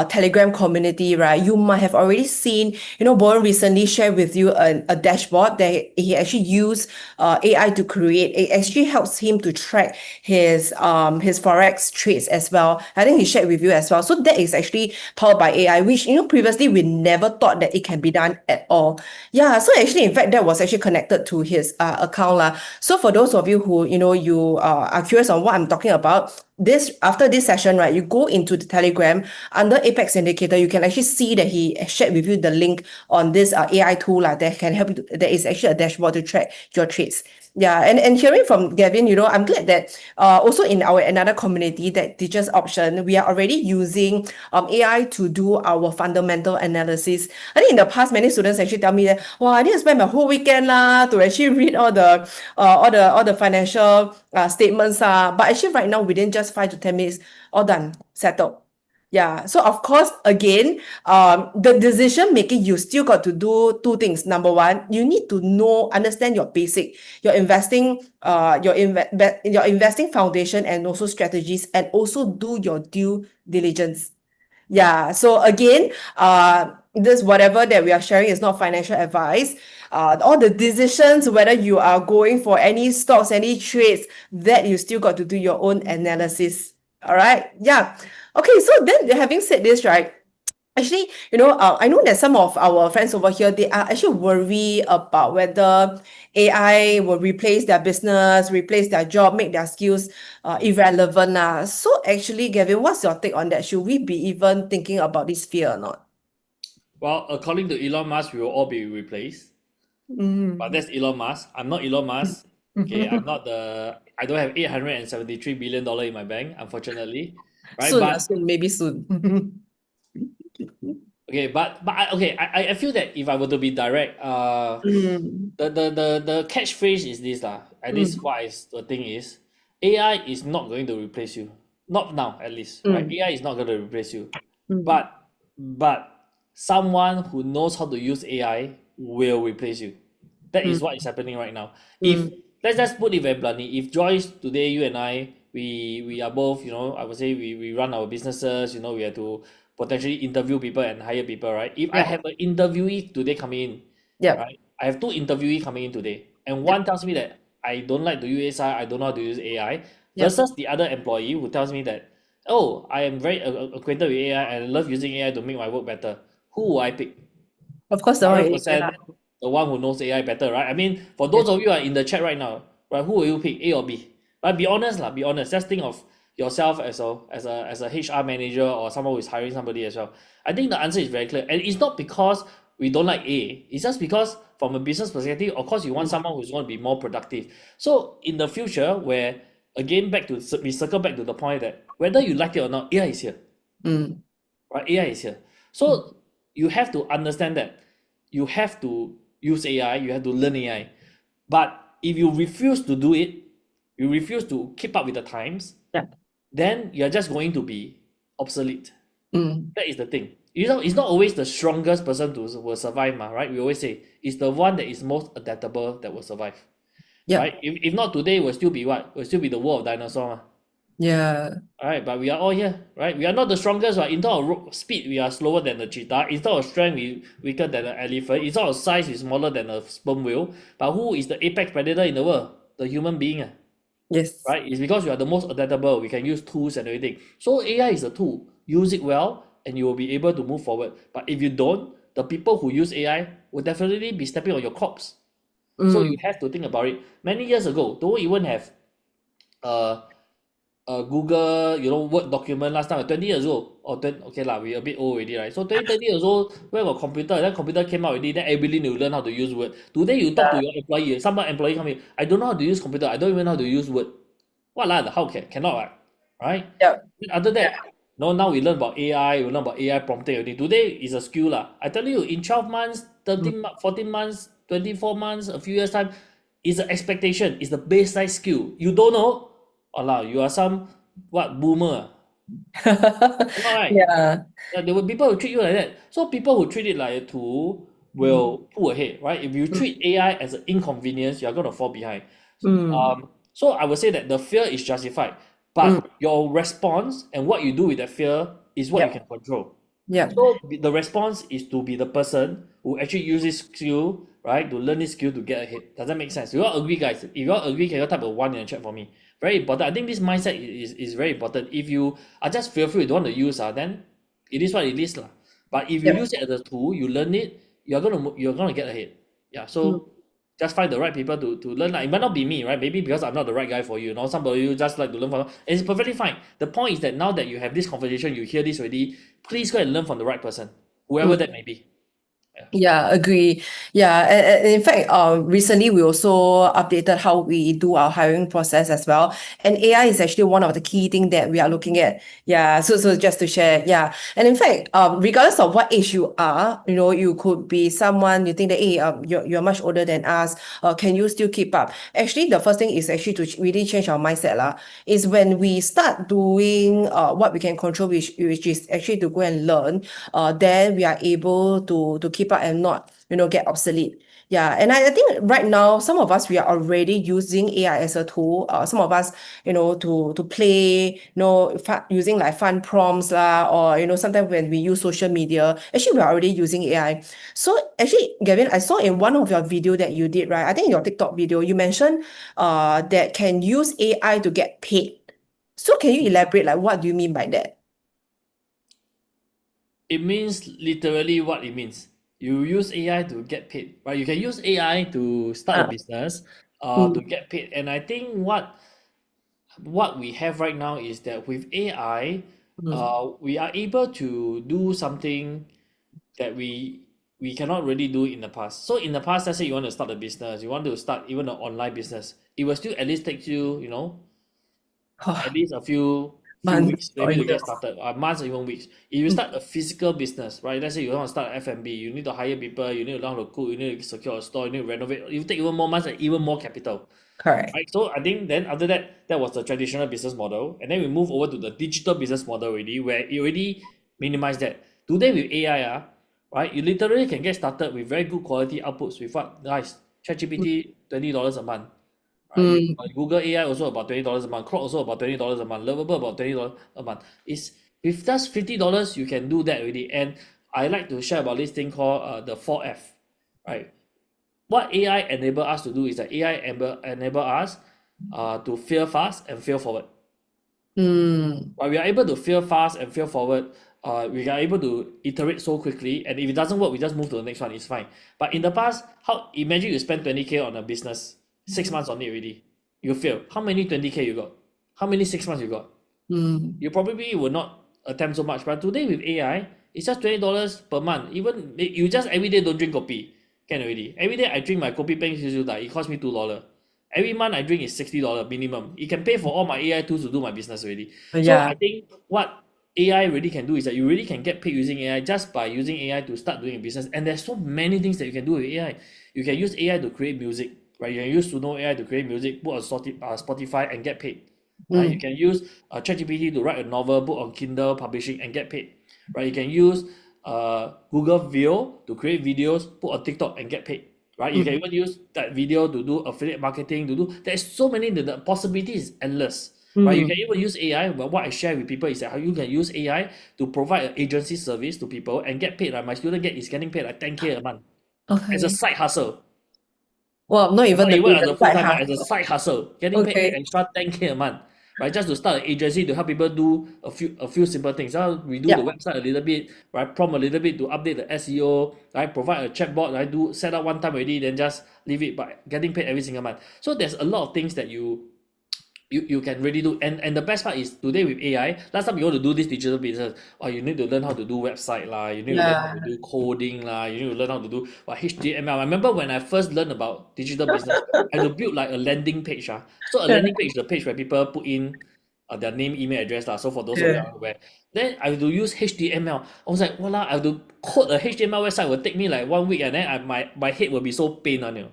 Telegram community, right, you might have already seen, Bowen recently shared with you a dashboard that he actually used AI to create. It actually helps him to track his forex trades as well. I think he shared with you as well. So that is actually powered by AI, which previously we never thought that it can be done at all. Yeah. So actually, in fact, that was actually connected to his account lah. So for those of you who you are curious on what I'm talking about, after this session, right, you go into the Telegram under Apex Indicator, you can actually see that he shared with you the link on this AI tool that can help you. There is actually a dashboard to track your trades. Yeah, and hearing from Gavin, I'm glad that also in our another community that teaches option, we are already using AI to do our fundamental analysis. I think in the past, many students actually tell me that, wow, I need to spend my whole weekend to actually read all the financial statements. But actually right now, within just 5 to 10 minutes, all done, settled. Yeah. So of course, again, the decision making, you still got to do two things. Number one, you need to understand your basic, your investing, your investing foundation, and also strategies, and also do your due diligence. Yeah. So again, this whatever that we are sharing is not financial advice. All the decisions, whether you are going for any stocks, any trades, that you still got to do your own analysis. All right. Yeah. Okay. So then, having said this, right? Actually, I know that some of our friends over here, they are actually worried about whether AI will replace their business, replace their job, make their skills irrelevant. So actually, Gavin, what's your take on that? Should we be even thinking about this fear or not? Well, according to Elon Musk, we will all be replaced. But that's Elon Musk. I'm not Elon Musk. Okay, I'm not the. I don't have $873 billion in my bank, unfortunately, right? Soon, But soon, maybe soon. okay, I feel that if I were to be direct, the catchphrase is this lah. At least what is the thing is, AI is not going to replace you. Not now, at least, right? AI is not going to replace you, but but someone who knows how to use AI will replace you. That is what is happening right now. If let's just put it very bluntly, if Joyce today, you and I, we are both, I would say we run our businesses, we have to potentially interview people and hire people, right? If I have an interviewee today coming in, Yeah. right? I have two interviewees coming in today, and one tells me that I don't like to use AI, I don't know how to use AI, versus the other employee who tells me that, oh, I am very acquainted with AI and I love using AI to make my work better. Who will I pick? Of course, the one Hundred with AI percent, the one who knows AI better, right? I mean, for those of you who are in the chat right now, right? Who will you pick, A or B? Right? Be honest, lah. Be honest. Just think of yourself as a HR manager or someone who is hiring somebody as well. I think the answer is very clear, and it's not because we don't like A. It's just because from a business perspective, of course, you want someone who's going to be more productive. So in the future, where again we circle back to the point that whether you like it or not, AI is here. Right? AI is here. So you have to understand that you have to use AI, you have to learn AI. But if you refuse to do it, you refuse to keep up with the times, Yeah. then you're just going to be obsolete. That is the thing. It's not always the strongest person will survive, right? We always say it's the one that is most adaptable that will survive. Yeah. Right? If not today, will still be what? Will still be the war of dinosaur. Yeah. All right, but we are all here, right? We are not the strongest, right? In terms of speed, we are slower than the cheetah. In terms of strength, we weaker than the elephant. In terms of size, we smaller than a sperm whale. But who is the apex predator in the world? The human being, Yes. right? It's because we are the most adaptable. We can use tools and everything. So AI is a tool. Use it well, and you will be able to move forward. But if you don't, the people who use AI will definitely be stepping on your corpse. So you have to think about it. Many years ago, don't even have Google, Word document last time, 20 years ago, or 20, okay lah, we a bit old already, right? So 20, 30 years old, where got computer? Then computer came out already, then everybody need to learn how to use Word. Today you talk to your employee, some employee come in, I don't know how to use computer, I don't even know how to use Word. What lah, how cannot, right? Yeah. Other that, now we learn about AI, we learn about AI prompting everything. Today is a skill lah. I tell you, in 12 months, 13, 14 months, 24 months, a few years time, is the expectation, is the baseline skill. You don't know, Allah, you are some boomer. Am I right? Yeah. There were people who treat you like that. So people who treat it like a tool will pull ahead, right? If you treat AI as an inconvenience, you're gonna fall behind. So I would say that the fear is justified, but your response and what you do with that fear is what you can control. Yeah. So the response is to be the person who actually uses skill, right, to learn this skill to get ahead. Does that make sense? You all agree, guys? If you all agree, can you type a 1 in the chat for me? Very important. I think this mindset is very important. If you are just fearful, you don't want to use, then it is what it is, lah. But if you use it as a tool, you learn it, you're gonna get ahead. Yeah. So just find the right people to learn. It might not be me, right? Maybe because I'm not the right guy for you. Somebody you just like to learn from. And it's perfectly fine. The point is that now that you have this conversation, you hear this already, please go and learn from the right person, whoever that may be. Yeah, agree. Yeah, and in fact, recently we also updated how we do our hiring process as well. And AI is actually one of the key things that we are looking at. Yeah, so just to share, yeah. And in fact, regardless of what age you are, you could be someone you think that, hey, you're much older than us. Can you still keep up? Actually, the first thing is actually to really change our mindset, lah. Is when we start doing what we can control, which is actually to go and learn. Then we are able to keep up and not get obsolete. Yeah, and I think right now some of us we are already using AI as a tool. Some of us, to play, using like fun prompts lah, or sometimes when we use social media, actually we are already using AI. So actually, Gavin, I saw in one of your video that you did, right? I think in your TikTok video, you mentioned that can use AI to get paid. So can you elaborate, like what do you mean by that? It means literally what it means. You use AI to get paid, right? You can use AI to start a Ah, business, to mm, get paid. And I think what we have right now is that with AI, mm. we are able to do something that we cannot really do in the past. So in the past, let's say you want to start a business, you want to start even an online business, it will still at least take you, at least a few Months weeks or maybe to get years. started, months or even weeks. If you start a physical business, right? Let's say you want to start F&B, you need to hire people, you need to learn how to cook, you need to secure a store, you need to renovate. You take even more months and even more capital, Correct. right? So I think then after that, that was the traditional business model, and then we move over to the digital business model already, where it already minimize that. Today with AI, right, you literally can get started with very good quality outputs with what guys, ChatGPT $20 a month. Right, Mm, Google AI also about $20 a month, Claude also about $20 a month, Lovable about $20 a month. Is with just $50 you can do that already. And I like to share about this thing called the 4F, right? What AI enable us to do is that AI enable us to fail fast and fail forward. mm, But we are able to fail fast and fail forward. We are able to iterate so quickly, and if it doesn't work, we just move to the next one. It's fine. But in the past, how imagine you spend 20K on a business, 6 months on it already, you fail. How many 20K you got? How many 6 months you got? mm. You probably will not attempt so much. But today with AI, it's just $20 per month. Even you just every day don't drink coffee, can already. Every day I drink my kopi peng susu, it cost me $2. Every month I drink is $60 minimum. It can pay for all my AI tools to do my business already. So Yeah. I think what AI really can do is that you really can get paid using AI just by using AI to start doing a business. And there's so many things that you can do with AI. You can use AI to create music, right? You can use Suno AI to create music, put on Spotify and get paid. Right? You Mm, can use ChatGPT to write a novel, put on Kindle publishing and get paid. Right? You can use Google Video to create videos, put on TikTok and get paid. Right? You can mm, even use that video to do affiliate marketing, to do there's so many the possibilities endless. Right? You mm. can even use AI. But what I share with people is that how you can use AI to provide an agency service to people and get paid. Like my student is getting paid like 10K a month as a Okay. side hustle. Well, not even Not the even as a business full side time, but as a hustle. side hustle, getting paid Okay. extra 10K a month, right? Just to start an agency to help people do a few simple things. We do the Yeah. website a little bit, right? Prompt a little bit to update the SEO, right? Provide a chatbot, right? Do set up one time already, then just leave it, but getting paid every single month. So there's a lot of things that you can really do. And the best part is today with AI, last time you want to do this digital business, or you need to learn how to do website lah, you need to learn how to Yeah. do coding lah, you need to learn how to do HTML. I remember when I first learned about digital business, I had to build like a landing page. So a landing page is the page where people put in their name, email address lah. So for those of you Yeah. who are aware, then I have to use HTML. I was like, voila, I have to code a HTML website. It will take me like 1 week, and then my head will be so pain on you.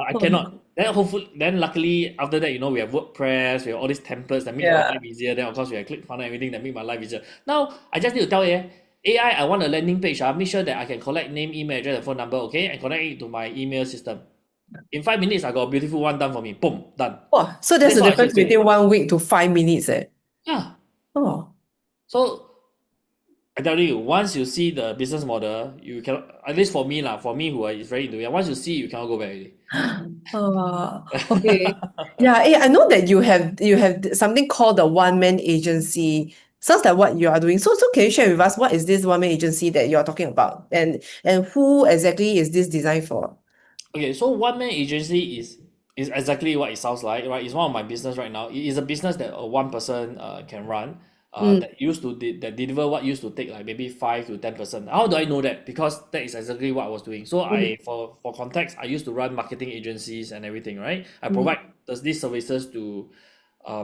I cannot. Then hopefully, then luckily after that, we have WordPress, we have all these templates that make our Yeah. life easier. Then of course we have ClickFunnels, everything that make my life easier. Now I just need to tell AI, I want a landing page. Make sure that I can collect name, email address, and phone number, okay, and connect it to my email system. In 5 minutes, I got a beautiful one done for me. Boom, done. Oh, so there's That's a what I difference should say. between 1 week to 5 minutes, eh? Yeah. Oh. So I tell you, once you see the business model, you can at least for me lah, for me who is very into it. Once you see, you cannot go back already. Okay. Yeah, I know that you have something called the one-man agency. Sounds like what you are doing. So can you share with us what is this one-man agency that you are talking about? And who exactly is this designed for? Okay, so one man agency is exactly what it sounds like, right? It's one of my business right now. It is a business that one person can run. Mm, That used to that deliver what used to take like maybe 5 to 10%. How do I know that? Because that is exactly what I was doing. So mm, for context, I used to run marketing agencies and everything, right? I mm, provide these services to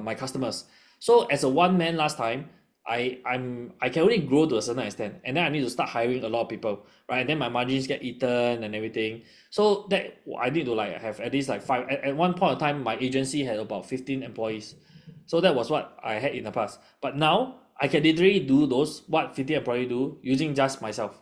my customers. So as a one man last time, I can only grow to a certain extent, and then I need to start hiring a lot of people, right? And then my margins get eaten and everything. So that I need to like have at least like five. At one point of time, my agency had about 15 employees. So that was what I had in the past. But now I can literally do those what 50 employees do using just myself.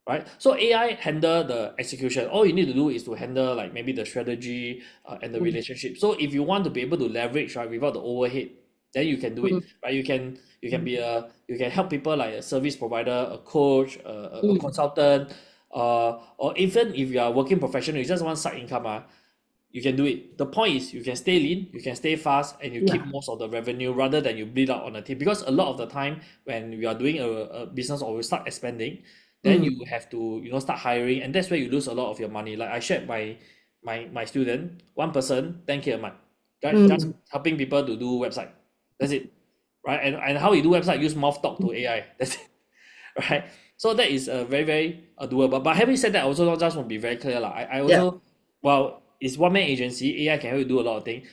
right? So AI handle the execution. All you need to do is to handle like maybe the strategy and the relationship. So if you want to be able to leverage right without the overhead, then you can do it, right? You can be a you can help people like a service provider, a coach, a consultant, or even if you are working professional, you just want side income, you can do it. The point is you can stay lean, you can stay fast, and you keep most of the revenue rather than you bleed out on a team. Because a lot of the time when we are doing a business or we start expanding, then you have to start hiring, and that's where you lose a lot of your money. Like I shared my student, one person 10K a month, right? Just helping people to do website. That's it, right? And how you do website, use mouth talk to AI. That's it, right? So that is very doable. But having said that, I also just want to be very clear. I Yeah. also, well, it's one man agency, AI can help you do a lot of things.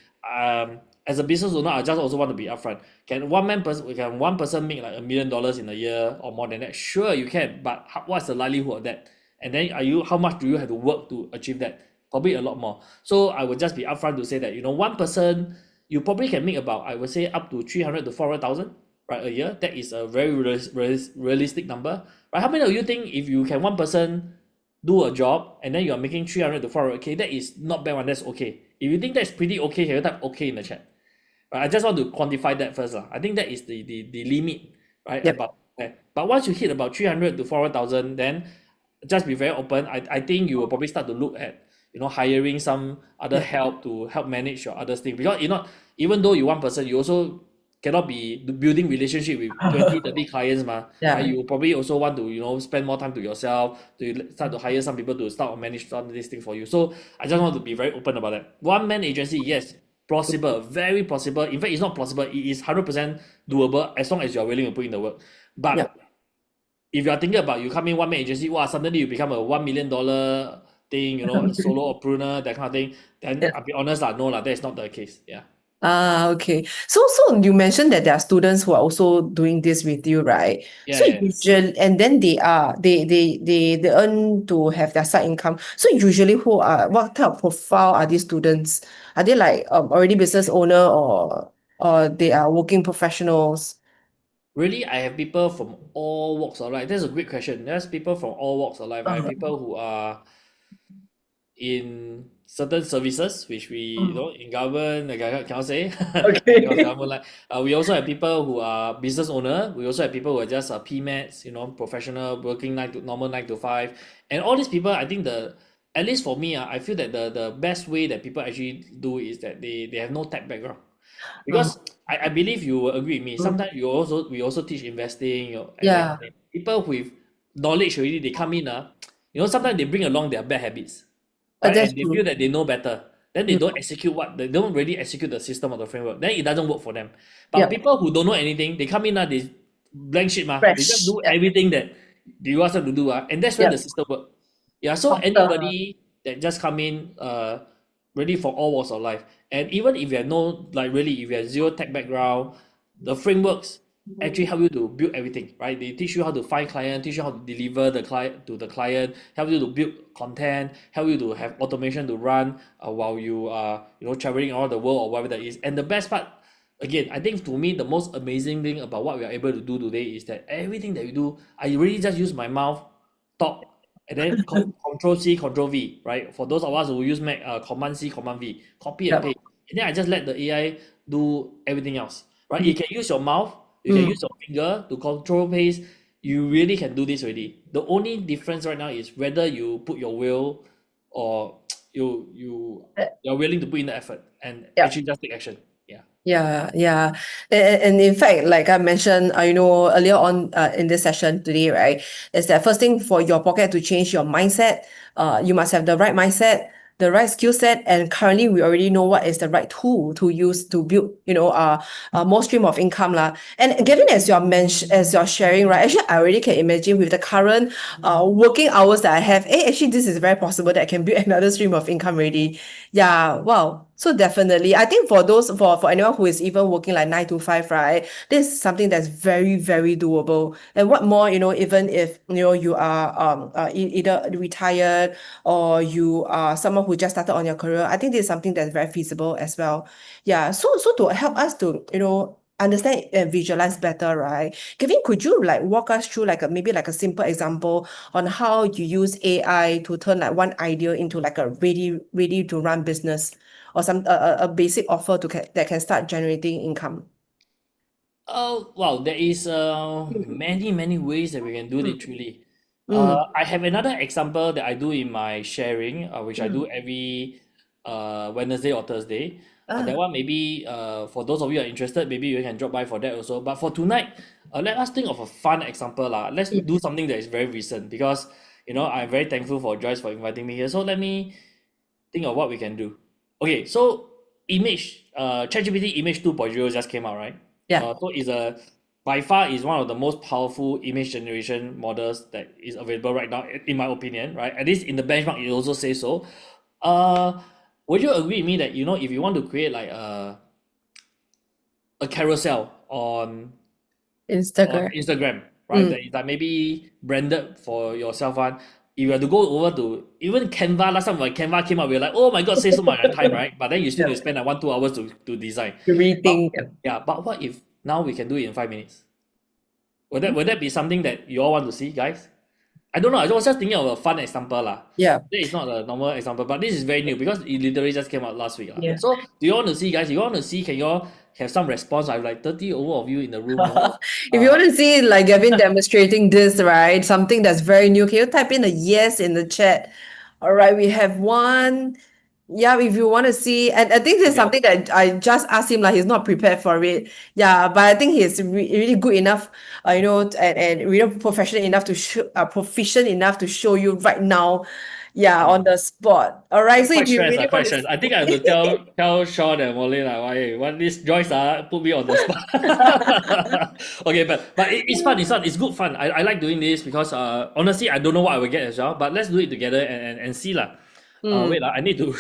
As a business owner, I just also want to be upfront. Can one person make like $1 million in a year or more than that? Sure, you can, but what's the likelihood of that? And then how much do you have to work to achieve that? Probably a lot more. So I would just be upfront to say that one person you probably can make about, I would say, up to 300 to 400,000, right, a year. That is a very realistic number, right? How many of you think if you can one person do a job and then you are making 300 to 400K, that is not bad one, that's okay. If you think that's pretty okay, can you type okay in the chat? Right, I just want to quantify that first. I think that is the limit, right? Yep. But once you hit about 300 to 400,000, then just be very open. I think you will probably start to look at hiring some other help to help manage your other things, because even though you one person, you also cannot be building relationship with 20 30 clients right? You probably also want to spend more time to yourself, to start to hire some people to start or manage some of this thing for you. So I just want to be very open about that. One man agency, yes, possible, very possible. In fact, it's not possible, it is 100% doable as long as you're willing to put in the work. But Yeah. if you are thinking about you come in one man agency, wow, suddenly you become a $1 million thing, a solo entrepreneur, that kind of thing, then Yeah. I'll be honest, no, that is not the case. Yeah. Okay. So you mentioned that there are students who are also doing this with you, right? Yeah, So yeah. usually, and then they earn to have their side income. So usually, what type of profile are these students? Are they like already business owner, or they are working professionals? Really, I have people from all walks of life. That's a great question. There's people from all walks of life. I have people who are in certain services, which we, in government, like I cannot say, because Okay. government, like, we also have people who are business owner. We also have people who are just PMATs, professional, working normal 9 to 5. And all these people, I think at least for me, I feel that the best way that people actually do is that they have no tech background. Because I believe you will agree with me. Sometimes we also teach investing, and then Yeah. people with knowledge already, they come in, sometimes they bring along their bad habits, right? That's And they feel true. that they know better. Then they don't really execute the system or the framework. Then it doesn't work for them. But Yeah. people who don't know anything, they come in, they blank sheet, they just Fresh. do Yeah. everything that you ask them to do, and that's where Yeah. the system work. Yeah, so Faster. anybody that just come in, really for all walks of life, and even if you have no, like really, if you have zero tech background, the frameworks actually help you to build everything, right? They teach you how to find client, teach you how to deliver the client to the client, help you to build content, help you to have automation to run while you are traveling around the world or whatever that is. And the best part, again, I think to me the most amazing thing about what we are able to do today is that everything that we do, I really just use my mouth, talk, and then Control C, Control V, right? For those of us who use Mac, Command C, Command V, copy and Yep. paste. And then I just let the AI do everything else, right? You can use your mouth, you can Mm. use your finger to control paste. You really can do this already. The only difference right now is whether you put your will, or you're willing to put in the effort and Yeah. actually just take action. Yeah. Yeah. And in fact, like I mentioned, earlier on in this session today, right, is that first thing for your pocket to change your mindset, you must have the right mindset, the right skill set, and currently we already know what is the right tool to use to build, more stream of income lah. And Gavin, as you're sharing, right, actually I already can imagine with the current working hours that I have, actually this is very possible that I can build another stream of income already. Yeah, wow. So definitely, I think for anyone who is even working like 9 to 5, right? This is something that's very, very doable. And what more, even if you are either retired or you are someone who just started on your career, I think this is something that's very feasible as well. Yeah. So to help us to, understand and visualize better, right? Gavin, could you like walk us through like maybe like a simple example on how you use AI to turn like one idea into like a ready to run business or some a basic offer that can start generating income? Oh, wow, there is many ways that we can do it Mm. truly. Mm. I have another example that I do in my sharing, which I do Mm. every Wednesday or Thursday. That Ah, one maybe for those of you who are interested, maybe you can drop by for that also. But for tonight, let us think of a fun example lah. Let's mm. do something that is very recent because I'm very thankful for Joyce for inviting me here. So let me think of what we can do. Okay, so image, ChatGPT Image 2.0 just came out, right? Yeah. So it's a by far is one of the most powerful image generation models that is available right now, in my opinion, right? At least in the benchmark, it also says so. Uh, would you agree with me that if you want to create like a carousel on Instagram. Instagram, right? Mm. That is like maybe branded for yourself one. If you have to go over to even Canva, last time when Canva came out, we were like, oh my god, save so much time, right? But then you still need to Yeah. spend like 1-2 hours to design. To But rethink. yeah, but what if now we can do it in 5 minutes? Would that be something that you all want to see, guys? I don't know. I was just thinking of a fun example lah. Yeah. That is not a normal example, but this is very new because it literally just came out last week lah. Yeah. So do you want to see, guys? You want to see? Can you all have some response? I have like 30 over of you in the room. If you want to see like Gavin demonstrating this, right, something that's very new, can you type in a yes in the chat? All right, we have one. Yeah, if you want to see, and I think this is Okay. something that I just asked him, like he's not prepared for it. Yeah, but I think he's really good enough, and really professional enough to show, proficient enough to show you right now, yeah, on the spot. All right, so Quite if you stressed, really quite want to stressed. I think I have to tell Sean and Molly like, why what this Joyce put me on the spot. Okay, but it's fun, it's good fun. I like doing this because honestly I don't know what I will get as well. But let's do it together and see lah. Wait I need to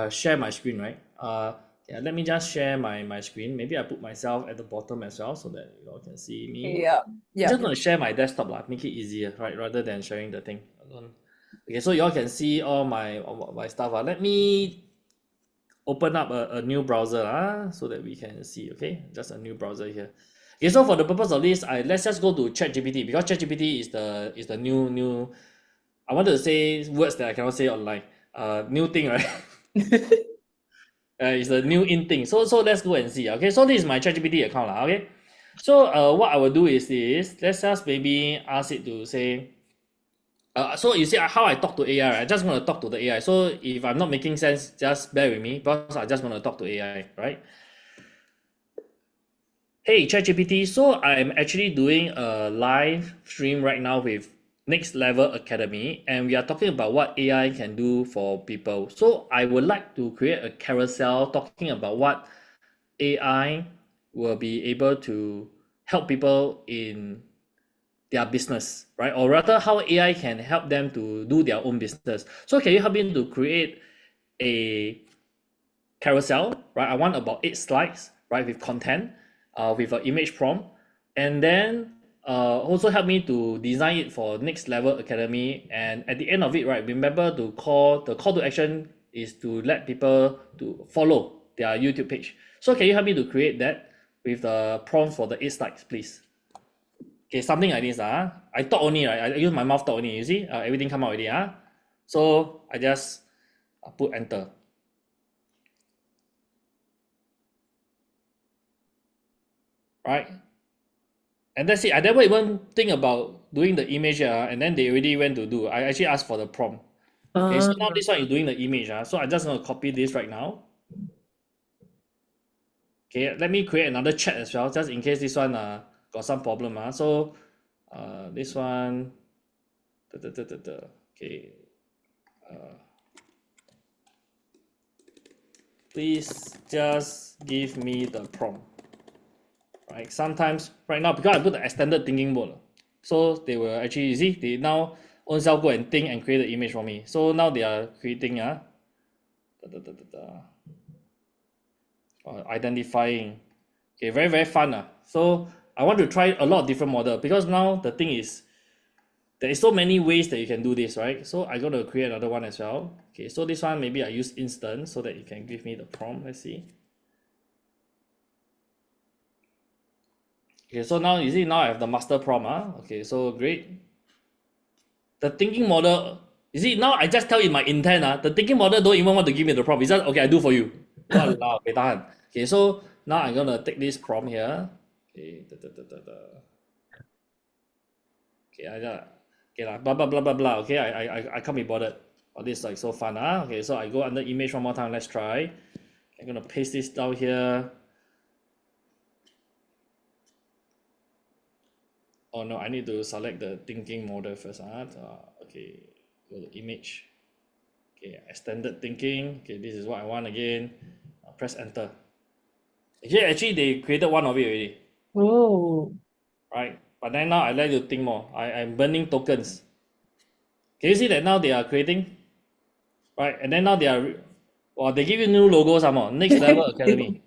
share my screen, right? Yeah, let me just share my screen. Maybe I put myself at the bottom as well so that you all can see me. yeah, I'm yeah. just gonna share my desktop lah, make it easier, right? Rather than sharing the thing. Okay, so you all can see all my stuff. Let me open up a new browser so that we can see. Okay, just a new browser here. Okay, so for the purpose of this, let's just go to ChatGPT because ChatGPT is the new. I wanted to say words that I cannot say online. New thing, right? It's a new in thing. So let's go and see. Okay, so this is my ChatGPT account lah. Okay, so what I will do is this. Let's just maybe ask it to say. So you see how I talk to AI, right? I just want to talk to the AI. So if I'm not making sense, just bear with me because I just want to talk to AI, right? Hey ChatGPT, so I'm actually doing a live stream right now with Next Level Academy, and we are talking about what AI can do for people. So I would like to create a carousel talking about what AI will be able to help people in their business, right? Or rather, how AI can help them to do their own business. So can you help me to create a carousel, right? I want about 8 slides, right, with content, with an image prompt, and then also help me to design it for Next Level Academy. And at the end of it, right, remember the call to action is to let people to follow their YouTube page. So can you help me to create that with the prompt for the 8 slides, please? Okay, something like this. I talk only, right? I use my mouth talk only. You see, everything come out already. So I just put enter. Right? And that's it. I never even think about doing the image, and then they already went to do. I actually asked for the prompt. Okay, so now this one is doing the image. So I'm just going to copy this right now. Okay, let me create another chat as well, just in case this one got some problem. So this one, okay. Please just give me the prompt. Right, sometimes right now because I put the extended thinking mode, so they will actually, you see, they now own self go and think and create the image for me. So now they are creating identifying. Okay, very fun. So I want to try a lot of different model because now the thing is there is so many ways that you can do this, right? So I got to create another one as well. Okay, so this one maybe I use instant so that you can give me the prompt. Let's see. Okay, so now you see now I have the master prompt. Okay, so great. The thinking model, you see now I just tell you my intent. The thinking model don't even want to give me the prompt. It's just okay, I do for you. Wow, okay, tahan. Okay, so now I'm gonna take this prompt here. Okay, okay, okay lah, blah blah blah blah blah. Okay, I can't be bothered. Oh, this is like so fun. Okay, so I go under image one more time. Let's try. I'm gonna paste this down here. Oh no, I need to select the thinking model first. Okay, go to image. Okay, extended thinking. Okay, this is what I want again. Press enter. Okay, actually they created one of it already, Oh. right? But then now I like to think more. I'm burning tokens. Can you see that now they are creating? Right, and then now they are, well, they give you new logos some more. Next Level Academy.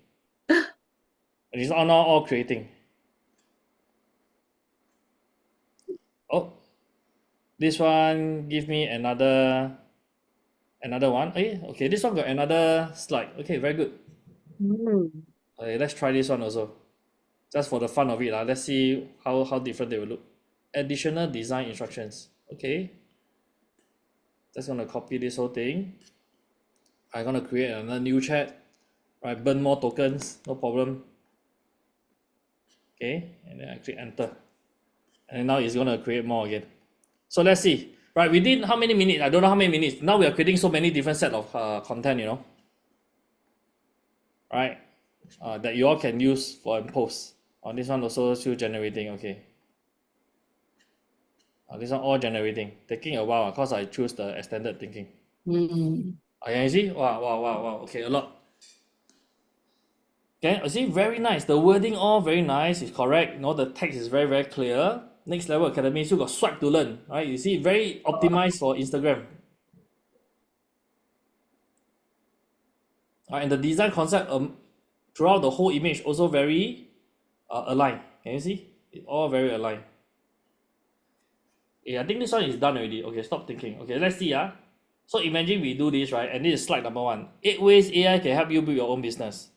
And it's all now all creating. Oh, this one give me another one. Okay, this one got another slide. Okay, very good. Okay, let's try this one also. Just for the fun of it. Let's see how different they will look. Additional design instructions. Okay. Just gonna copy this whole thing. I'm gonna create another new chat. Right, burn more tokens, no problem. Okay, and then I click enter. And now it's gonna create more again. So let's see. Right, within how many minutes? I don't know how many minutes. Now we are creating so many different set of content, right? That you all can use for post. On this one also still generating. Okay. This one all generating. Taking a while because I choose the extended thinking. Okay, you see? Wow. Okay, a lot. Okay, you see, very nice. The wording all very nice. It's correct. The text is very, very clear. Next Level Academy still got swipe to learn. Right? You see, very optimized for Instagram. And the design concept throughout the whole image also very aligned. Can you see? It's all very aligned. Yeah, I think this one is done already. Okay, stop thinking. Okay, let's see. So imagine we do this, right? And this is slide number 1. 8 ways AI can help you build your own business.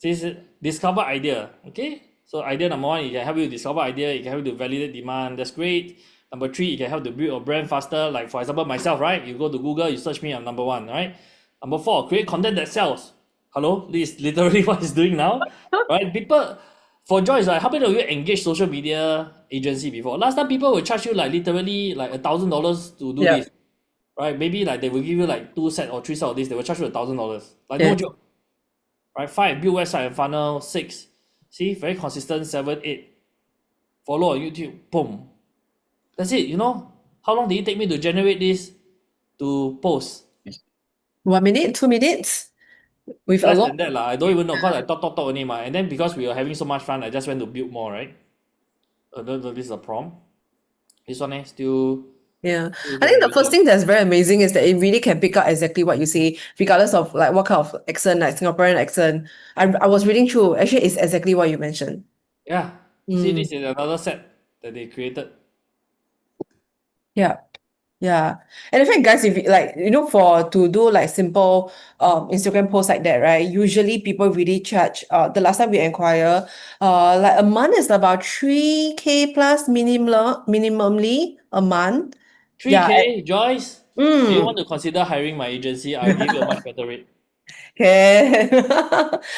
This is discover idea. Okay, so idea number 1, it can help you discover idea. It can help you to validate demand. That's great. Number 3, it can help to build your brand faster. Like for example, myself, right? You go to Google, you search me, I'm number 1, right? Number 4, create content that sells. Hello, this is literally what it's doing now, right? People, for Joyce, how many of you engage social media agency before? Last time people will charge you like literally like $1,000 to do this, right? Maybe like they will give you like 2 set or 3 set of this. They will charge you $1,000, like no joke, right? 5, build website and funnel. 6, see, very consistent. 7, 8, follow on YouTube. Boom, that's it. How long did it take me to generate this to post? 1 minute, 2 minutes? With a Less lot. than that, I don't even know because I talk only, and then because we were having so much fun, I just went to build more, right? This is a prompt. This one still. Yeah, I think the first thing that's very amazing is that it really can pick up exactly what you say, regardless of like what kind of accent, like Singaporean accent. I was reading through. Actually, it's exactly what you mentioned. Yeah. See, this is another set that they created. Yeah. Yeah. And in fact, guys, if you like, for to do like simple Instagram posts like that, right? Usually people really charge the last time we inquire, like a month is about 3K plus minimally a month. 3K, Joyce. Do you want Mm. to consider hiring my agency? I'll give you a much better rate. Okay.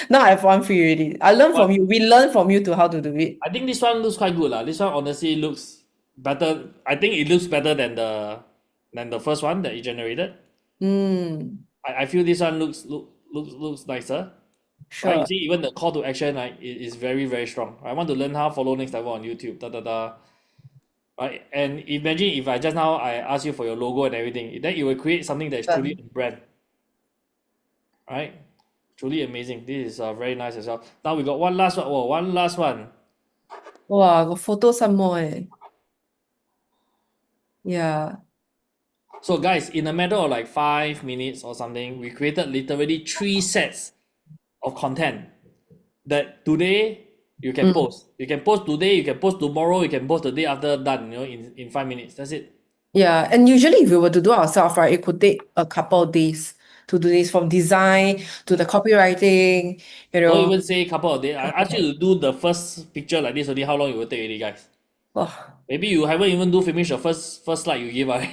Now I have one free already. I learn from What? you. We learn from you to how to do it. I think this one looks quite good. This one honestly looks better. I think it looks better than the first one that you generated. I feel this one looks nicer. Right? You Sure. see, even the call to action is very, very strong. I want to learn how to follow next level on YouTube. Right? And imagine if I ask you for your logo and everything, then it will create something that is truly a brand. Right? Truly amazing. This is very nice as well. Now we got one last one. Oh, one last one. Wow, got photos some more eh. Yeah. So guys, in a matter of like 5 minutes or something, we created literally 3 sets of content that today you can post. You can post today, you can post tomorrow, you can post the day after, done, in 5 minutes. That's it. Yeah, and usually if we were to do ourselves, right, it could take a couple of days to do this, from design to the copywriting, you Don't know. even say a couple of days. I asked you to do the first picture like this only. How long it will take already, guys? Oh. Maybe you haven't even finish the first slide you give out.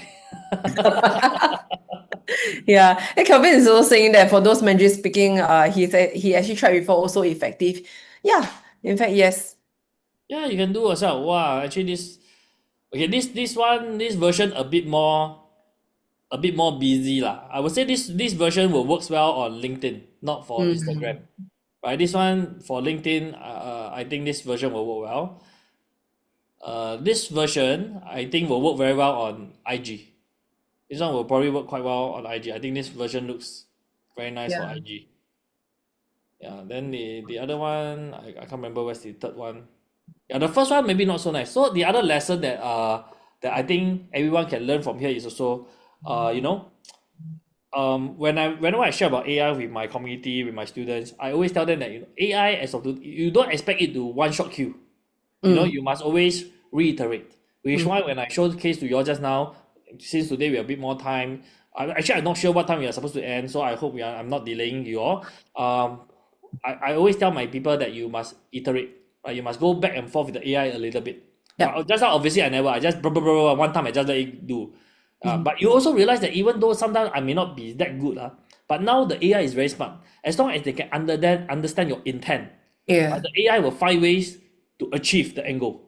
Yeah, and Kelvin is also saying that for those Mandarin speaking, he said he actually tried before, also effective. Yeah, in fact, yes. Yeah, you can do yourself. Wow, actually this version a bit more busy lah. I would say this version will works well on LinkedIn, not for Instagram. Right, this one for LinkedIn, I think this version will work well. This version I think will work very well on IG. This one will probably work quite well on IG. I think this version looks very nice for Yeah. IG. Yeah, then the other one, I can't remember where's the third one. Yeah, the first one maybe not so nice. So the other lesson that I think everyone can learn from here is also you know, whenever I share about AI with my community, with my students, I always tell them that AI as of you don't expect it to one shot kill. You must always reiterate. Which is why when I showed the case to you all just now, since today we have a bit more time, I'm not sure what time we are supposed to end, so I hope I'm not delaying you all. I always tell my people that you must iterate, right? You must go back and forth with the AI a little bit. Yeah. Just now, obviously, I just blah, blah, blah, blah, one time I just let it do. But you also realize that even though sometimes I may not be that good, but now the AI is very smart. As long as they can understand your intent, Yeah. right, the AI will find ways to achieve the end goal,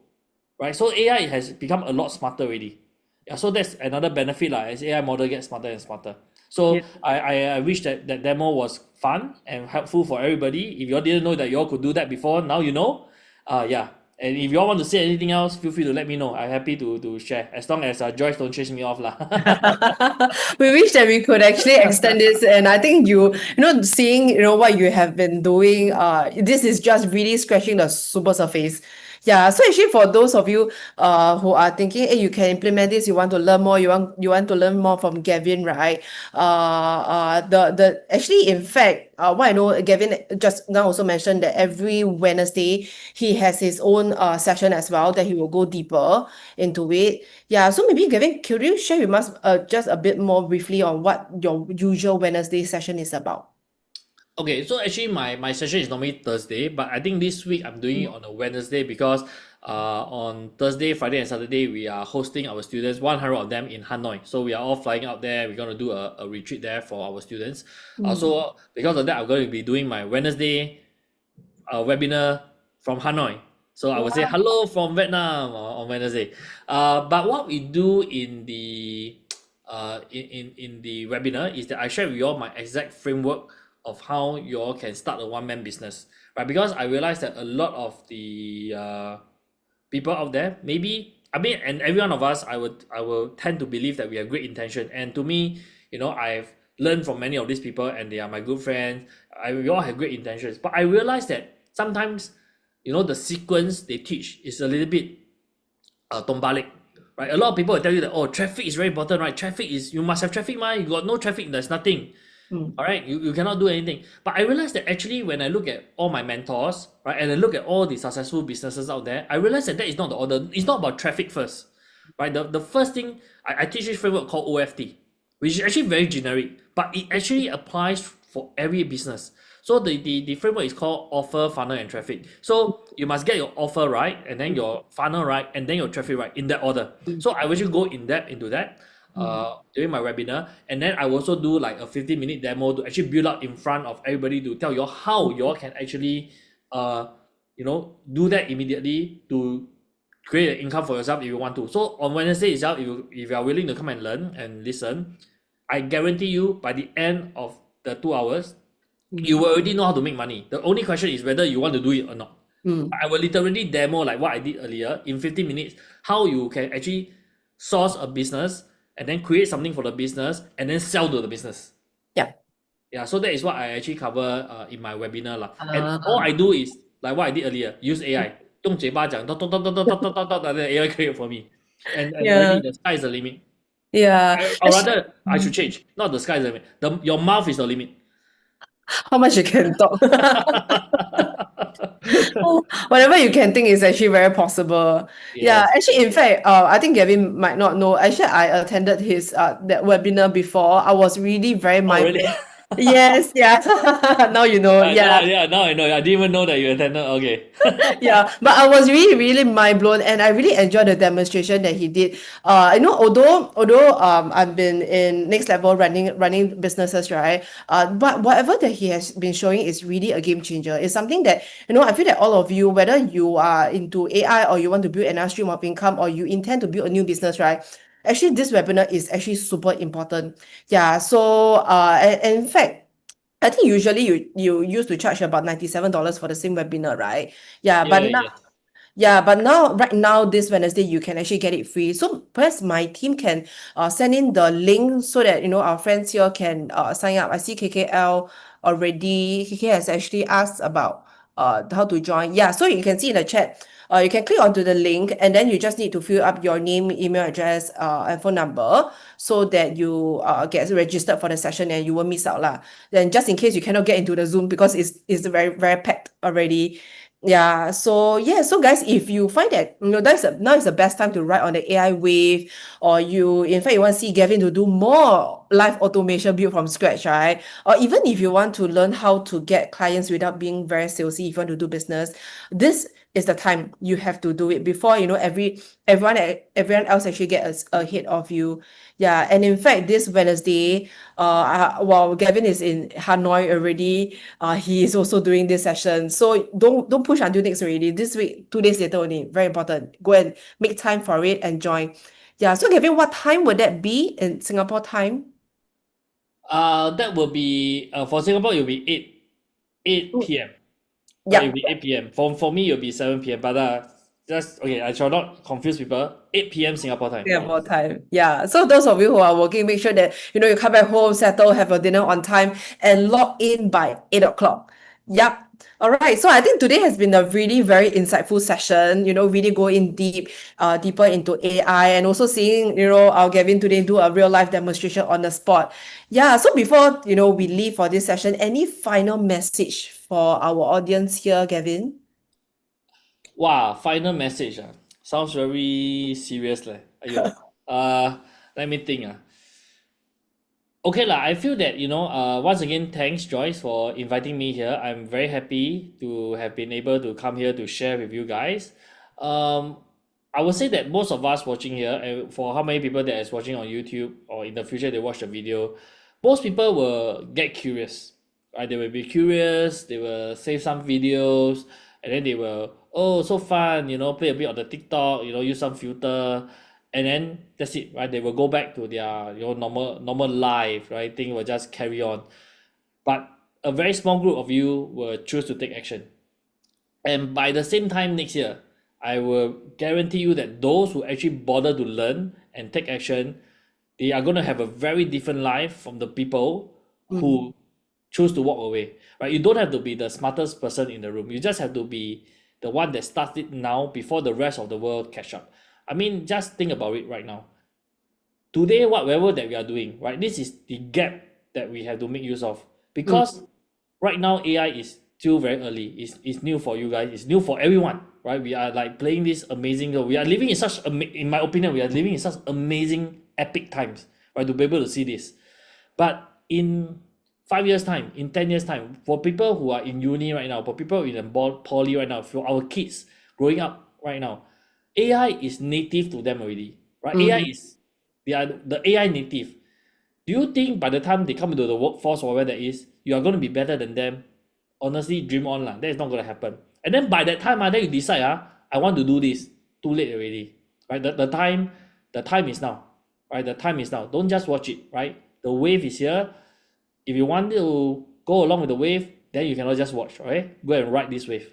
right? So AI has become a lot smarter already. Yeah, so that's another benefit as AI model gets smarter and smarter. So Yeah. I wish that demo was fun and helpful for everybody. If you all didn't know that you all could do that before, now you know. Yeah. And if you all want to say anything else, feel free to let me know. I'm happy to share, as long as Joyce don't chase me off lah. We wish that we could actually extend this, and I think seeing what you have been doing, this is just really scratching the super surface. Yeah, so actually for those of you who are thinking, hey, you can implement this, you want to learn more, you want to learn more from Gavin, right? The actually, in fact, what I know, Gavin just now also mentioned that every Wednesday he has his own session as well, that he will go deeper into it. Yeah, so maybe Gavin, could you share with us just a bit more briefly on what your usual Wednesday session is about? Okay, so actually my session is normally Thursday, but I think this week I'm doing it on a Wednesday because on Thursday, Friday, and Saturday we are hosting our students, 100 of them in Hanoi. So we are all flying out there. We're gonna do a retreat there for our students. So because of that, I'm going to be doing my Wednesday webinar from Hanoi. So I would say hello from Vietnam on Wednesday. But what we do in the in the webinar is that I share with you all my exact framework of how you all can start a one-man business, right? Because I realized that a lot of the people out there, maybe and every one of us, I will tend to believe that we have great intention. And to me, I've learned from many of these people, and they are my good friends. We all have great intentions, but I realized that sometimes, the sequence they teach is a little bit tombalik, right? A lot of people will tell you that, oh, traffic is very important, right? You must have traffic, man. You got no traffic, there's nothing. All right, you cannot do anything. But I realized that actually when I look at all my mentors, right, and I look at all the successful businesses out there, I realized that is not the order. It's not about traffic first, right? The first thing, I teach this framework called OFT, which is actually very generic, but it actually applies for every business. So the framework is called offer, funnel, and traffic. So you must get your offer right, and then your funnel right, and then your traffic right, in that order. So I will actually go in depth into that during my webinar, and then I will also do like a 15-minute demo to actually build up in front of everybody to tell you all how you all can actually do that immediately to create an income for yourself if you want to. So on Wednesday itself, if you are willing to come and learn and listen, I guarantee you by the end of the 2 hours, you will already know how to make money. The only question is whether you want to do it or not. I will literally demo like what I did earlier in 15 minutes, how you can actually source a business and then create something for the business and then sell to the business. Yeah, so that is what I actually cover in my webinar lah. And all I do is like what I did earlier, use AI. 用嘴巴讲 and then AI create for me. And already the sky is the limit. Yeah. Or rather, I should change. Not the sky is the limit. Your mouth is the limit. How much you can talk. Whatever you can think is actually very possible. Yeah, Yes. actually, in fact, I think Gavin might not know. Actually, I attended his that webinar before. I was really very Oh, really? Yes, yeah. Now you know. Yeah. Now I know. I didn't even know that you attended. Okay. Yeah, but I was really, really mind blown, and I really enjoyed the demonstration that he did. Although I've been in next level running businesses, right? But whatever that he has been showing is really a game changer. It's something that I feel that all of you, whether you are into AI or you want to build another stream of income or you intend to build a new business, right? Actually, this webinar is actually super important. Yeah. So and in fact, I think usually you used to charge about $97 for the same webinar, right? Yeah, but Yeah, now yes. right now, this Wednesday, you can actually get it free. So perhaps my team can send in the link so that our friends here can sign up. I see KKL already. KK has actually asked about how to join. Yeah, so you can see in the chat. You can click onto the link and then you just need to fill up your name, email address, and phone number so that you get registered for the session and you won't miss out lah. Then just in case you cannot get into the Zoom because it's very very packed already. Yeah, so guys, if you find that now is the best time to ride on the AI wave, or in fact you want to see Gavin to do more live automation built from scratch, right? Or even if you want to learn how to get clients without being very salesy, if you want to do business, this is the time you have to do it before everyone else actually gets ahead of you. Yeah, and in fact, this Wednesday, while Gavin is in Hanoi already, he is also doing this session. So don't push until next already. This week, 2 days later only. Very important. Go and make time for it and join. Yeah. So Gavin, what time would that be in Singapore time? That will be for Singapore. It'll be eight Mm, p.m. Right, it'll Yep. be 8 p.m. For me, it'll be 7 p.m. But just okay. I shall not confuse people. 8 p.m. Singapore time. Singapore time. Yeah. So those of you who are working, make sure that you come back home, settle, have your dinner on time, and log in by 8 o'clock. Yep. All right. So I think today has been a really very insightful session. Really go in deeper into AI, and also seeing our Gavin today do a real life demonstration on the spot. Yeah. So before we leave for this session, any final message for our audience here, Gavin? Wow, final message. Sounds very serious leh. Ayo. Uh, Let me think. Okay lah, I feel that once again, thanks Joyce for inviting me here. I'm very happy to have been able to come here to share with you guys. Um, I would say that most of us watching here, and for how many people that is watching on YouTube or in the future they watch the video, most people will get curious, right? They will be curious. They will save some videos, and then they will, oh, so fun, play a bit of the TikTok, use some filter, and then that's it, right? They will go back to their normal life, right? Thing will just carry on. But a very small group of you will choose to take action. And by the same time next year, I will guarantee you that those who actually bother to learn and take action, they are going to have a very different life from the people who choose to walk away, right? You don't have to be the smartest person in the room. You just have to be the one that starts it now before the rest of the world catch up. I mean, just think about it right now. Today, whatever that we are doing, right? This is the gap that we have to make use of, because right now AI is still very early. It's new for you guys. It's new for everyone, right? We are like playing this amazing. We are living in such, in my opinion, we are living in such amazing, epic times, right? To be able to see this, but in 5 years time, in 10 years time, for people who are in uni right now, for people in the poly right now, for our kids growing up right now, AI is native to them already, right? AI is they are the AI native. Do you think by the time they come into the workforce or whatever that is, you are going to be better than them? Honestly, dream on lah. That is not going to happen. And then by that time, then you decide, I want to do this. Too late already, right? The time is now, right? The time is now. Don't just watch it, right? The wave is here. If you want to go along with the wave, then you cannot just watch, right? Go and ride this wave.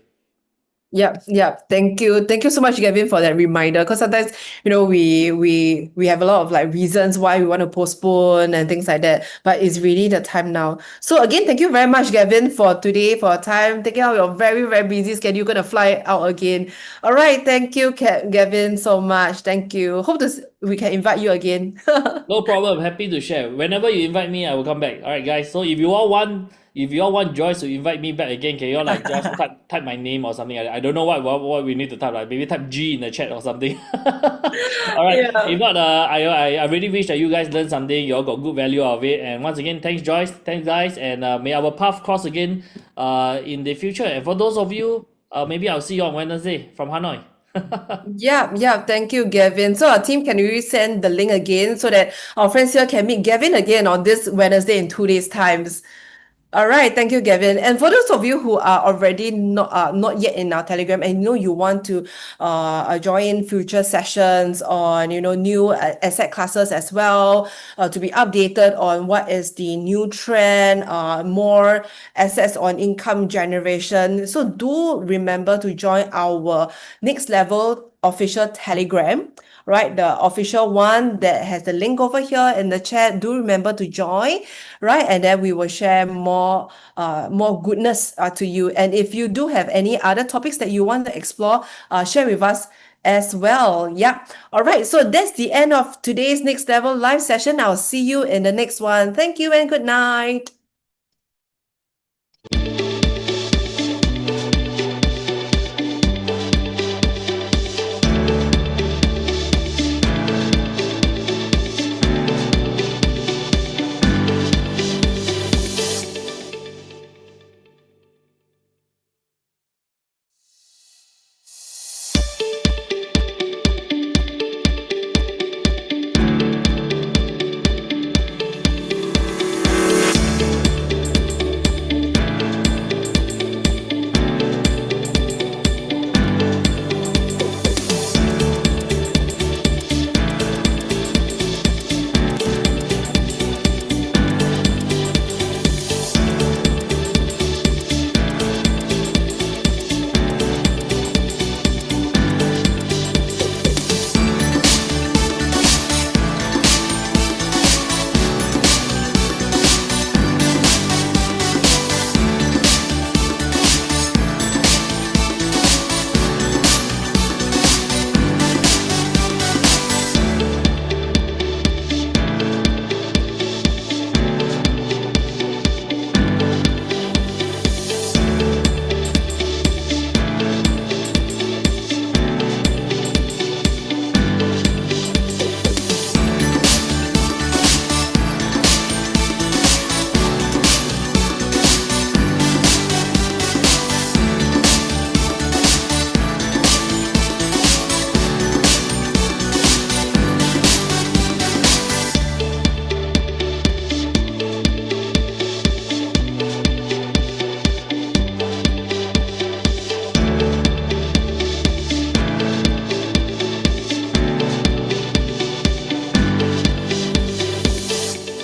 Yep. Thank you so much, Gavin, for that reminder. Because sometimes, we have a lot of like reasons why we want to postpone and things like that. But it's really the time now. So again, thank you very much, Gavin, for today, for your time. Taking out your very, very busy schedule. Gonna fly out again. All right. Thank you, Gavin, so much. Thank you. Hope we can invite you again. No problem. Happy to share. Whenever you invite me, I will come back. All right, guys. So if you all want, if you all want Joyce to invite me back again, can you all like just type my name or something? I don't know what we need to type. Like maybe type G in the chat or something. All right. Yeah. If not, I really wish that you guys learned something. You all got good value out of it. And once again, thanks Joyce, thanks guys, and may our path cross again in the future. And for those of you, maybe I'll see you on Wednesday from Hanoi. Yeah. Thank you, Gavin. So our team, can you resend the link again so that our friends here can meet Gavin again on this Wednesday in 2 days' times? All right, thank you, Gavin. And for those of you who are already not yet in our Telegram, and you want to join future sessions on new asset classes as well, to be updated on what is the new trend, more assets on income generation. So do remember to join our next level official Telegram, right? The official one that has the link over here in the chat. Do remember to join, right? And then we will share more goodness to you. And if you do have any other topics that you want to explore, share with us as well. Yeah. All right. So that's the end of today's Next Level live session. I'll see you in the next one. Thank you and good night.